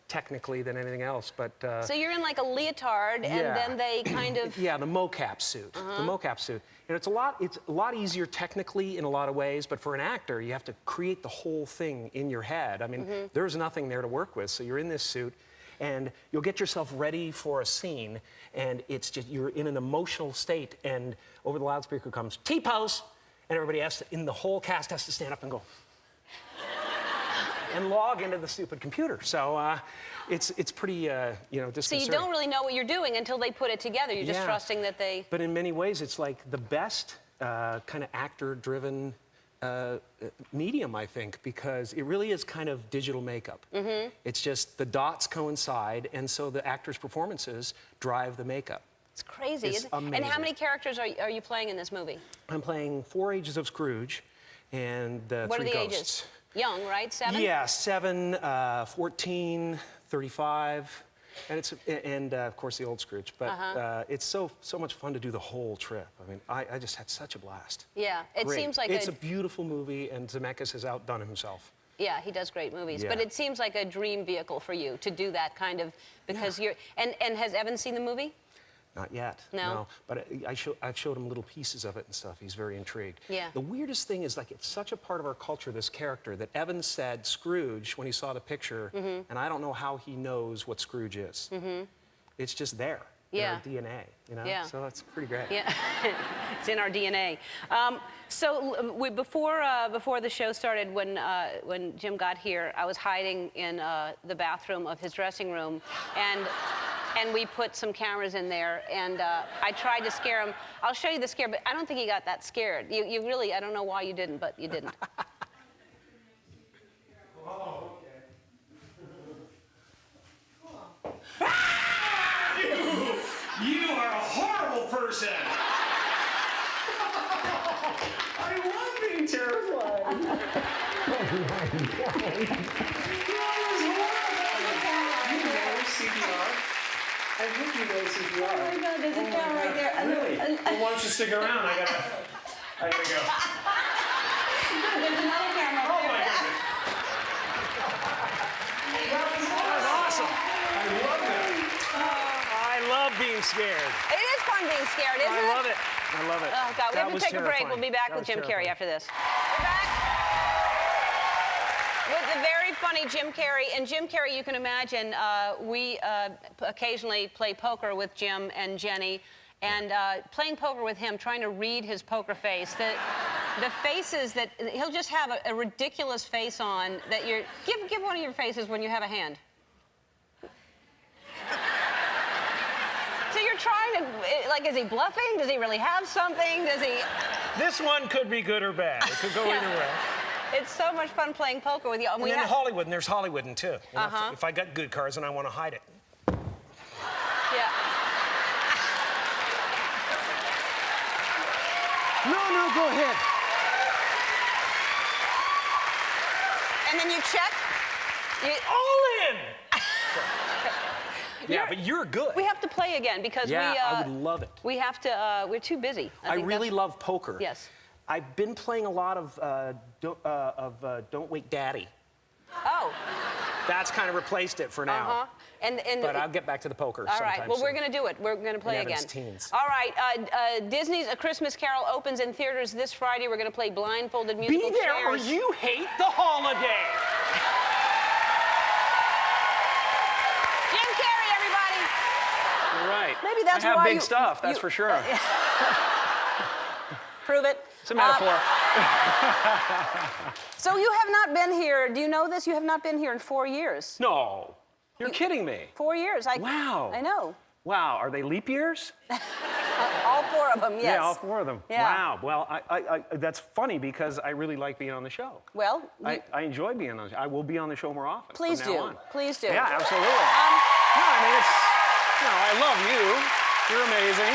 technically than anything else, but. So you're in like a leotard, and Yeah. then they kind of. Yeah, the mocap suit. The mocap suit. And it's a lot easier technically in a lot of ways, but for an actor, you have to create the whole thing in your head. I mean, there's nothing there to work with, so you're in this suit, and you'll get yourself ready for a scene, and it's just you're in an emotional state, and over the loudspeaker comes T-pose, and everybody in the whole cast has to stand up and go and log into the stupid computer. So it's pretty So disconcerting. you don't really know what you're doing until they put it together. You're just Yeah. trusting that they. But in many ways, it's like the best kind of actor-driven medium, I think, because it really is kind of digital makeup. It's just the dots coincide, and so the actors' performances drive the makeup. It's crazy. It's isn't it? And how amazing. many characters are you playing in this movie? I'm playing 4 ages of Scrooge and What are 3 the ghosts. ages? Young, right? 7? Yeah, 7, 14, 35, and of course the old Scrooge. But it's so much fun to do the whole trip. I mean, I just had such a blast. Yeah. It Great. seems like It's a beautiful movie, and Zemeckis has outdone himself. Yeah, he does great movies. Yeah. But it seems like a dream vehicle for you to do that kind of because you're. And has Evan seen the movie? Not yet. No? But I've showed him little pieces of it and stuff. He's very intrigued. Yeah. The weirdest thing is, like, it's such a part of our culture, this character, that Evan said Scrooge when he saw the picture, and I don't know how he knows what Scrooge is. It's just there Yeah. in our DNA, you know? Yeah. So that's pretty great. Yeah, it's in our DNA. Before the show started, when Jim got here, I was hiding in the bathroom of his dressing room, and we put some cameras in there, and I tried to scare him. I'll show you the scare, but I don't think he got that scared. You really, I don't know why you didn't, but you didn't. You are a horrible person! I love being terrified. CPR? I hope you know CPR. Oh my God, there's a camera right there. Really? Well, why don't you stick around? I gotta go. Good, there's another camera Oh up my there. goodness. That was awesome. I love that. I love being scared. It is fun being scared, isn't it? I love it. I love it. Oh, God, we That have to was take a break. terrifying. We'll be back That with was Jim Carrey terrifying. after this. We're back with the very funny Jim Carrey. And Jim Carrey, you can imagine, we occasionally play poker with Jim and Jenny. And playing poker with him, trying to read his poker face, the faces that he'll just have a ridiculous face on that you're. Give one of your faces when you have a hand. So you're trying to, like, is he bluffing? Does he really have something? Does he? This one could be good or bad. It could go either way. It's so much fun playing poker with you. And then Hollywood, and there's Hollywood too. You know, if I got good cards and I want to hide it. Yeah. No, go ahead. And then you check. All in! Yeah, but you're good. We have to play again because Yeah, I would love it. We have to. We're too busy. I think really that's- love poker. Yes. I've been playing a lot of Don't Wake Daddy. Oh. That's kind of replaced it for now. Uh-huh. And But I'll get back to the poker all sometime right. Well, soon. we're going to do it. We're going to play In again. Evan's teens. All right. Disney's A Christmas Carol opens in theaters this Friday. We're going to play blindfolded musical Be there or chairs. you hate the holiday. Jim Carrey, everybody. You're right. Maybe that's I have why big you- stuff, that's you- for sure. Prove it. It's a metaphor. So you have not been here, do you know this? You have not been here in 4 years. No. You're kidding me. 4 years. Wow. I know. Wow, are they leap years? All 4 of them, yes. Yeah, all 4 of them. Yeah. Wow. Well, I that's funny because I really like being on the show. Well, I enjoy being on the show. I will be on the show more often. from please now do. on. Please do. Yeah, absolutely. No, I mean, it's, I love you. You're amazing.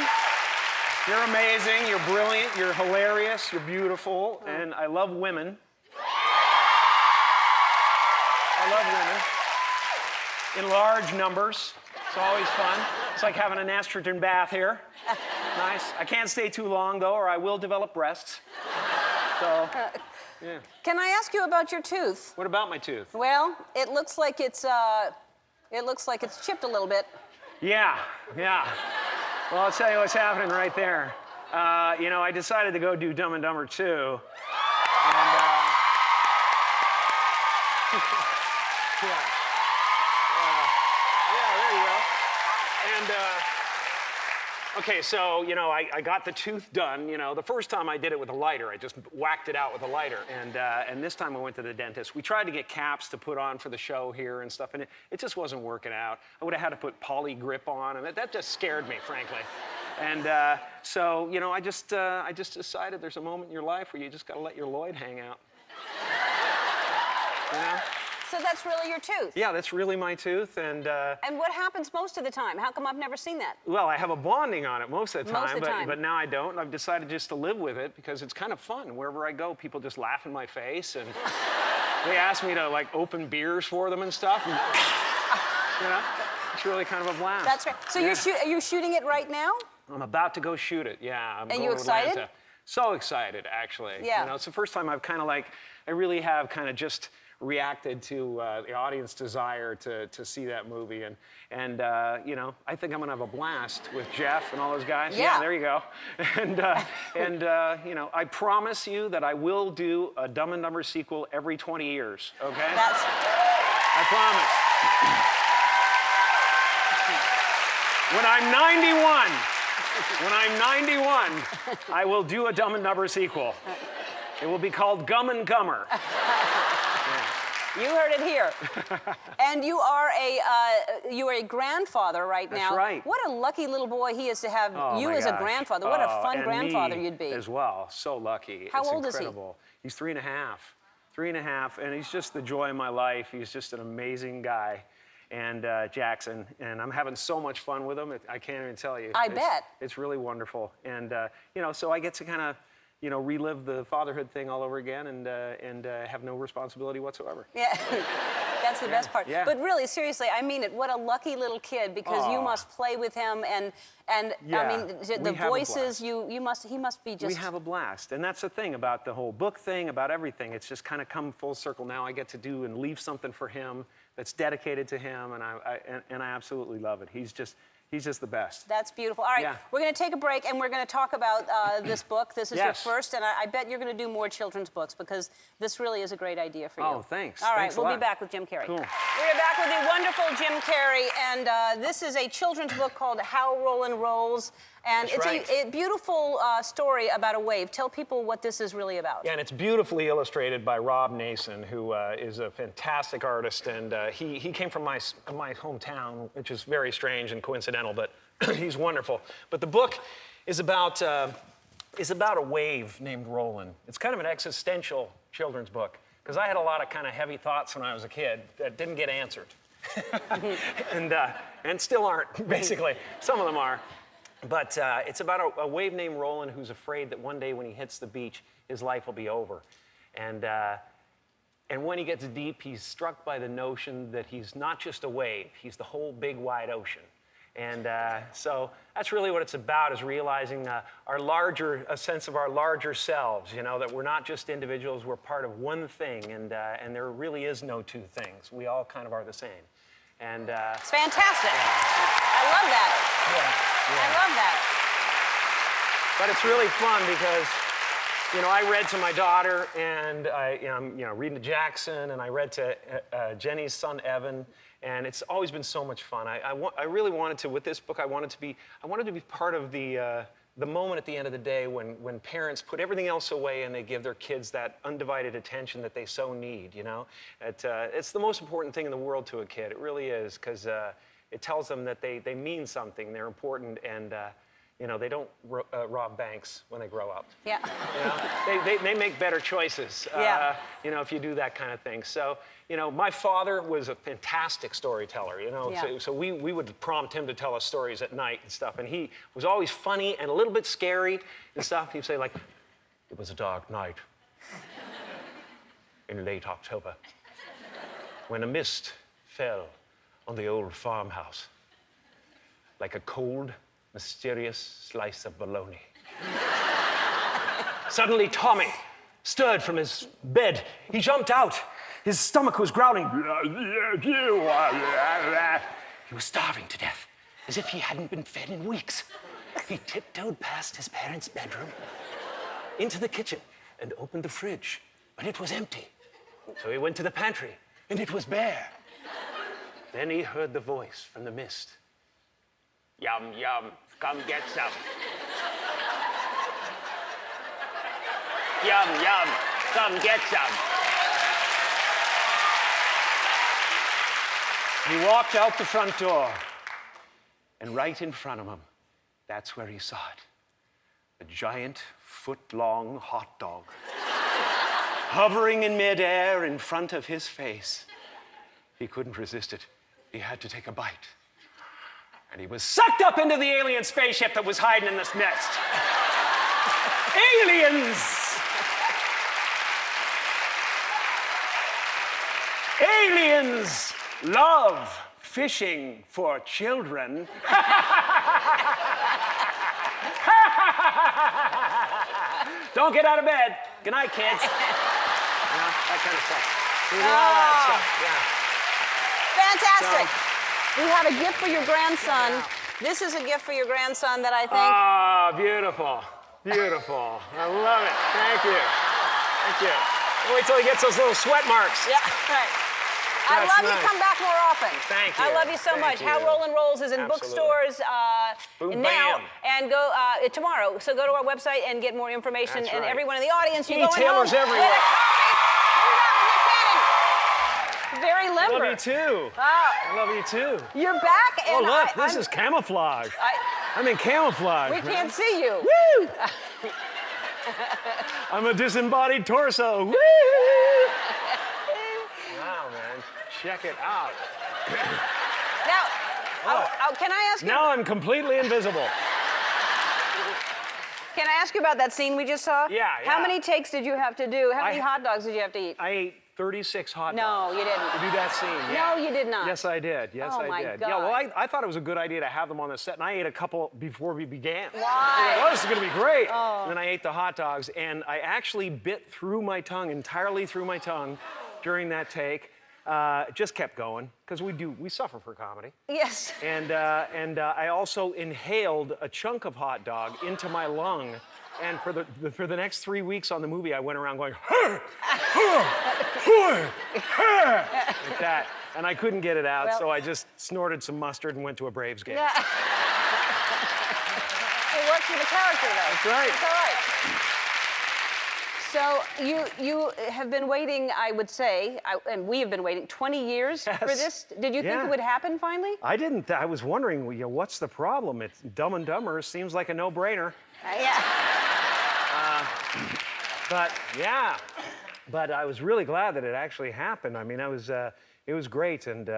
You're amazing. You're brilliant. You're hilarious. You're beautiful. And I love women. I love women. In large numbers. It's always fun. It's like having an estrogen bath here. Nice. I can't stay too long, though, or I will develop breasts. So, yeah. Can I ask you about your tooth? What about my tooth? Well, it looks like it's chipped a little bit. Yeah, yeah. Well, I'll tell you what's happening right there. I decided to go do Dumb and Dumber 2. And, yeah. There you go. And, okay, so, I got the tooth done. The first time I did it with a lighter. I just whacked it out with a lighter. And this time I went to the dentist. We tried to get caps to put on for the show here and stuff, and it just wasn't working out. I would have had to put poly grip on, and that just scared me, frankly. And so, I just decided there's a moment in your life where you just got to let your Lloyd hang out. So that's really your tooth? Yeah, that's really my tooth, and what happens most of the time? How come I've never seen that? well, I have a bonding on it most of the time, Most of the time. but now I don't. I've decided just to live with it because it's kind of fun. Wherever I go, people just laugh in my face, and they ask me to open beers for them and stuff. And, it's really kind of a blast. That's right. So Yeah. you're shooting it right now? I'm about to go shoot it. Yeah, I'm going you to excited? Atlanta. So excited, actually. Yeah. It's the first time I've kind of I really have kind of just reacted to the audience desire to see that movie, and I think I'm gonna have a blast with Jeff and all those guys. Yeah. There you go. And I promise you that I will do a Dumb and Dumber sequel every 20 years. Okay. I promise. When I'm 91, I will do a Dumb and Dumber sequel. It will be called Gum and Gummer. You heard it here. And you are a grandfather right now. That's right. What a lucky little boy he is to have you my as a gosh. grandfather. What a fun and grandfather me you'd be. as well. So lucky. How It's old is he? incredible. He's 3.5. 3.5, and he's just the joy of my life. He's just an amazing guy. And Jackson, and I'm having so much fun with him. I can't even tell you. I bet. It's really wonderful. And so I get to kind of relive the fatherhood thing all over again and have no responsibility whatsoever. Yeah, that's the best part. yeah. But really, seriously, I mean it. What a lucky little kid, because you Aw. must play with him, and Yeah, I mean the we have a voices. blast. He must be just. We have a blast, and that's the thing about the whole book thing, about everything. It's just kind of come full circle. Now I get to do and leave something for him that's dedicated to him, and I absolutely love it. He's just the best. That's beautiful. All right, Yeah. we're going to take a break, and we're going to talk about this book. This is your Yes. first, and I bet you're going to do more children's books, because this really is a great idea for you. Oh, thanks. All right, Thanks a we'll be lot. back with Jim Carrey. Cool. We're back with the wonderful Jim Carrey, and this is a children's book called How Rollin' Rolls, and That's it's right. a beautiful story about a wave. Tell people what this is really about. Yeah, and it's beautifully illustrated by Rob Nason, who is a fantastic artist, and he came from my hometown, which is very strange and coincidental, but he's wonderful. But the book is about a wave named Roland. It's kind of an existential children's book, because I had a lot of kind of heavy thoughts when I was a kid that didn't get answered, and still aren't, basically. Some of them are. But it's about a wave named Roland who's afraid that one day when he hits the beach, his life will be over. And when he gets deep, he's struck by the notion that he's not just a wave, he's the whole big wide ocean. And so that's really what it's about, is realizing a sense of our larger selves, you know, that we're not just individuals, we're part of one thing, and there really is no two things. We all kind of are the same. And It's fantastic. I love that. I love that. But it's really fun because, you know, I read to my daughter, and I'm, you know, reading to Jackson, and I read to Jenny's son Evan, and it's always been so much fun. I really wanted to, with this book, I wanted to be part of the moment at the end of the day when parents put everything else away and they give their kids that undivided attention that they so need. You know, it's the most important thing in the world to a kid. It really is, because it tells them that they mean something, they're important, and you know, they don't rob banks when they grow up. Yeah. You know? they make better choices, Yeah. you know, if you do that kind of thing. So, you know, my father was a fantastic storyteller, you know, Yeah. so we would prompt him to tell us stories at night and stuff, and he was always funny and a little bit scary and stuff. He'd say, like, it was a dark night in late October when a mist fell on the old farmhouse like a cold, mysterious slice of bologna. Suddenly, Tommy stirred from his bed. He jumped out. His stomach was growling. He was starving to death, as if he hadn't been fed in weeks. He tiptoed past his parents' bedroom, into the kitchen, and opened the fridge, but it was empty. So he went to the pantry, and it was bare. Then he heard the voice from the mist. Yum, yum, come get some. Yum, yum, come get some. He walked out the front door, and right in front of him, that's where he saw it. A giant, foot-long hot dog, hovering in midair in front of his face. He couldn't resist it. He had to take a bite. And he was sucked up into the alien spaceship that was hiding in this mist. Aliens! Aliens love fishing for children. Don't get out of bed. Good night, kids. You know, that kind of stuff. We do all that stuff, yeah. Fantastic. We have a gift for your grandson. This is a gift for your grandson that I think. Ah, beautiful. Beautiful. I love it. Thank you. Thank you. Wait till he gets those little sweat marks. Yeah, right. I That's love you. nice. Come back more often. Thank you. I love you so Thank much. you. How Rollin' Rolls is in Absolutely. bookstores Boom, now bam. and go tomorrow. So go to our website and get more information. That's and right. everyone in the audience, you go E-tailers home everywhere. with a copy. Very I limber. love you too. Wow. I love you too. You're back, Oh, and look, this I'm- is camouflage. I'm in camouflage. we man. can't see you. Woo! I'm a disembodied torso. Woo! Wow, man. Check it out. Now, can I ask you? Now I'm completely invisible. Can I ask you about that scene we just saw? Yeah, How yeah. many takes did you have to do? How many I- hot dogs did you have to eat? I ate 36 hot No, dogs. you didn't. To do that scene, yeah. No, you did not. Yes, I did. Yes, Oh, I my did. God. Yeah, well, I thought it was a good idea to have them on the set, and I ate a couple before we began. Why? Oh, this is going to be great. Oh. And then I ate the hot dogs, and I actually bit through my tongue, entirely through my tongue, during that take. It just kept going, because we suffer for comedy. Yes. And I also inhaled a chunk of hot dog into my lung. And for the next 3 weeks on the movie, I went around going, like that. And I couldn't get it out, Well- so I just snorted some mustard and went to a Braves game. Yeah. It works for the character, though. That's right. It's all right. So you have been waiting, I would say, and we have been waiting 20 years for Yes. this. Did you think Yeah. it would happen finally? I didn't. I was wondering, you know, what's the problem? It's Dumb and Dumber seems like a no-brainer. Yeah. But yeah, but I was really glad that it actually happened. I mean, it was great, and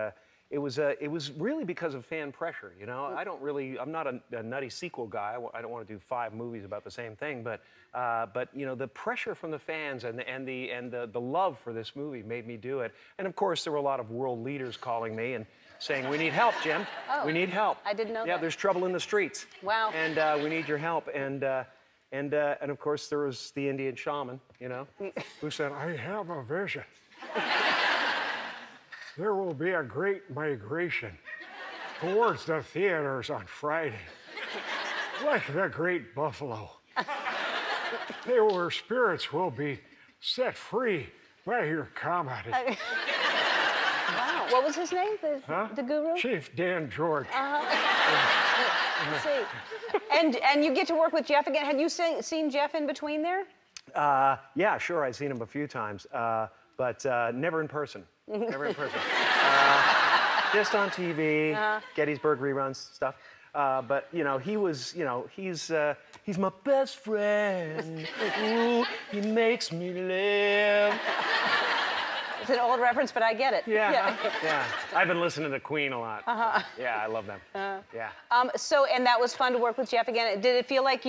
it was really because of fan pressure, you know. I'm not a nutty sequel guy. I don't want to do 5 movies about the same thing, but you know, the pressure from the fans and the love for this movie made me do it. And of course, there were a lot of world leaders calling me and saying, "We need help, Jim. Oh, we need help. I didn't know Yeah, that. there's trouble in the streets. Wow. And we need your help." And of course, there was the Indian shaman, you know, who said, "I have a vision. There will be a great migration towards the theaters on Friday, like the great buffalo. Their spirits will be set free by your comedy." Wow. What was his name? The guru? Chief Dan George. Let's see. And you get to work with Jeff again. Had you seen Jeff in between there? Yeah, sure, I've seen him a few times, but never in person. Never in person. Just on TV, Gettysburg reruns, stuff. But you know, he's my best friend. Ooh, he makes me live. It's an old reference, but I get it. Yeah. I've been listening to Queen a lot. Yeah, I love them. Yeah. So, and that was fun to work with Jeff again. Did it feel like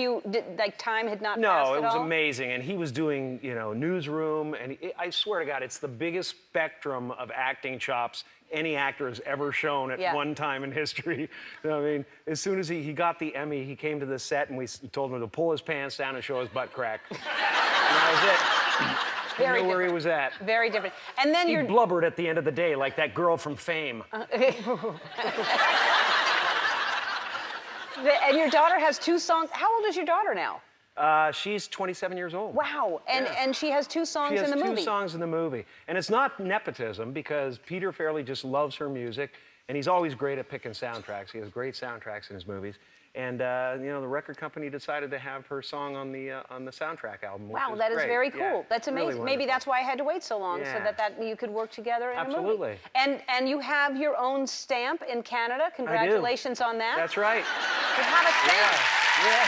time had not passed No, at it was all? amazing, and he was doing, you know, newsroom, and I swear to God, it's the biggest spectrum of acting chops any actor has ever shown at one time in history. You know what I mean, as soon as he got the Emmy, he came to the set, and we told him to pull his pants down and show his butt crack. And that was it. Very He knew where he different. was at. Very different. And then He blubbered at the end of the day, like that girl from Fame. And your daughter has 2 songs. How old is your daughter now? She's 27 years old. Wow. And she has 2 songs She has in the movie. 2 songs in the movie. And it's not nepotism, because Peter Farrelly just loves her music, and he's always great at picking soundtracks. He has great soundtracks in his movies. And you know, the record company decided to have her song on the soundtrack album. Which Wow, that is great. very cool. Yeah, That's amazing. really Maybe wonderful. that's why I had to wait so long, so Yeah. that you could work together in a movie. Absolutely. And you have your own stamp in Canada. Congratulations on that. That's right. You have a stamp. Yeah.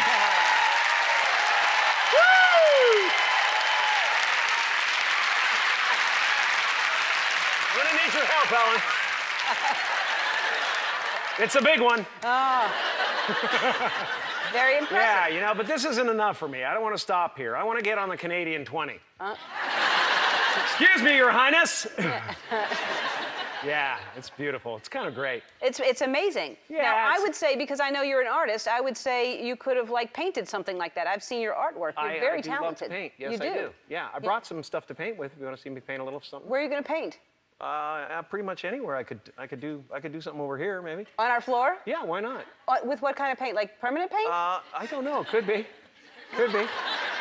Woo! I'm gonna need your help, Ellen. It's a big one. Very impressive. Yeah, you know, but this isn't enough for me. I don't want to stop here. I want to get on the Canadian 20. Excuse me, Your Highness. Yeah, it's beautiful. It's kind of great. It's amazing. Yeah, Now, I it's- would say, because I know you're an artist, I would say you could have painted something like that. I've seen your artwork. You're very I do talented. love to paint. Yes, you I do. Yeah, I brought some stuff to paint with. If you want to see me paint a little something. Where are you going to paint? Pretty much anywhere. I could do something over here, maybe. On our floor? Yeah, why not? With what kind of paint? Like permanent paint? I don't know. Could be. Could be.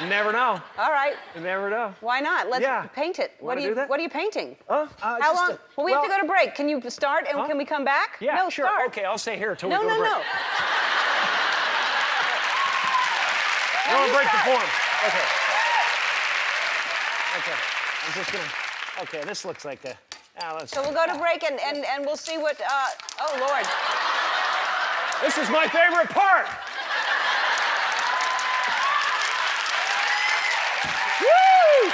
You never know. All right. You never know. Why not? Let's Yeah. paint it. Wanna do that? What are you painting? How How long? Well, we have to go to break. Can you start and can we come back? Yeah, no, sure. Start. Okay, I'll stay here till No, we go no, to break. no. I want to break the start. form. Okay. Okay. I'm just gonna. Okay, this looks like a. Let's. So we'll go to break and we'll see what. Oh Lord. This is my favorite part. Woo!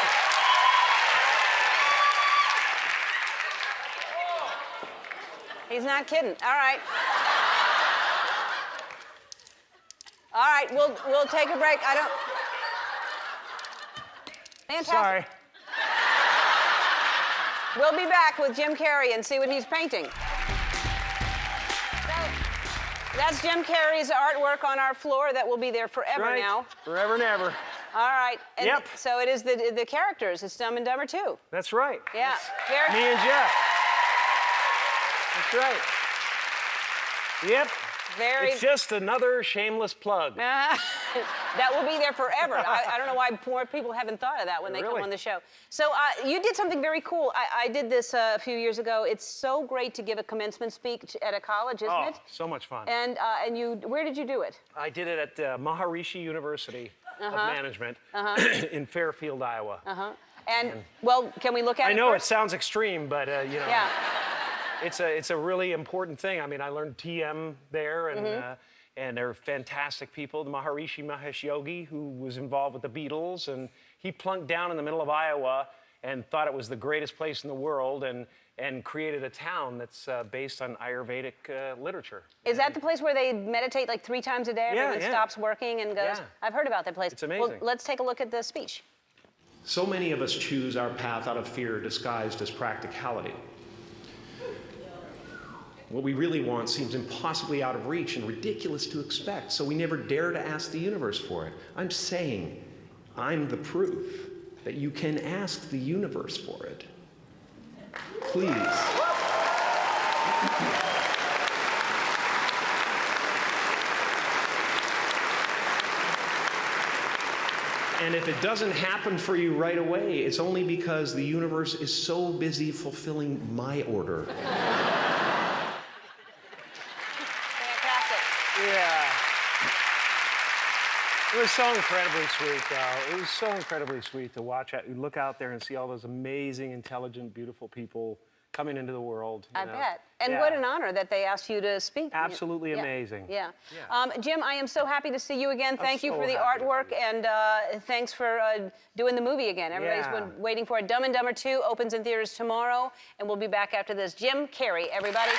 He's not kidding. All right. All right, we'll take a break. I don't. Fantastic. Sorry. We'll be back with Jim Carrey and see what he's painting. So, that's Jim Carrey's artwork on our floor that will be there forever Right. now. Forever and ever. All right. And Yep. So it is the characters. It's Dumb and Dumber 2. That's right. Yeah. Very. Me and Jeff. That's right. Yep. Very. It's just another shameless plug. That will be there forever. I don't know why more people haven't thought of that when they come Really? on the show. So you did something very cool. I did this a few years ago. It's so great to give a commencement speech at a college, isn't it? So much fun. And where did you do it? I did it at Maharishi University of Management in Fairfield, Iowa. And well, can we look at it? I know it first? sounds extreme, but you know, Yeah. it's a really important thing. I mean, I learned TM there, and they're fantastic people. The Maharishi Mahesh Yogi, who was involved with the Beatles, and he plunked down in the middle of Iowa and thought it was the greatest place in the world, and and created a town that's based on Ayurvedic literature. Is that the place where they meditate like 3 times a day? Yeah, Everyone yeah. stops working and goes? Yeah. I've heard about that place. It's amazing. Well, let's take a look at the speech. So many of us choose our path out of fear disguised as practicality. What we really want seems impossibly out of reach and ridiculous to expect, so we never dare to ask the universe for it. I'm saying, I'm the proof that you can ask the universe for it. Please. And if it doesn't happen for you right away, it's only because the universe is so busy fulfilling my order. Fantastic. Yeah. It was so incredibly sweet, though. It was so incredibly sweet to watch. You look out there and see all those amazing, intelligent, beautiful people coming into the world. I know. bet. And Yeah. what an honor that they asked you to speak. Absolutely Yeah. amazing. Yeah. Yeah. Jim, I am so happy to see you again. Thank you so for the happy to artwork see you. and thanks for doing the movie again. Everybody's Yeah. been waiting for it. Dumb and Dumber 2 opens in theaters tomorrow, and we'll be back after this. Jim Carrey, everybody.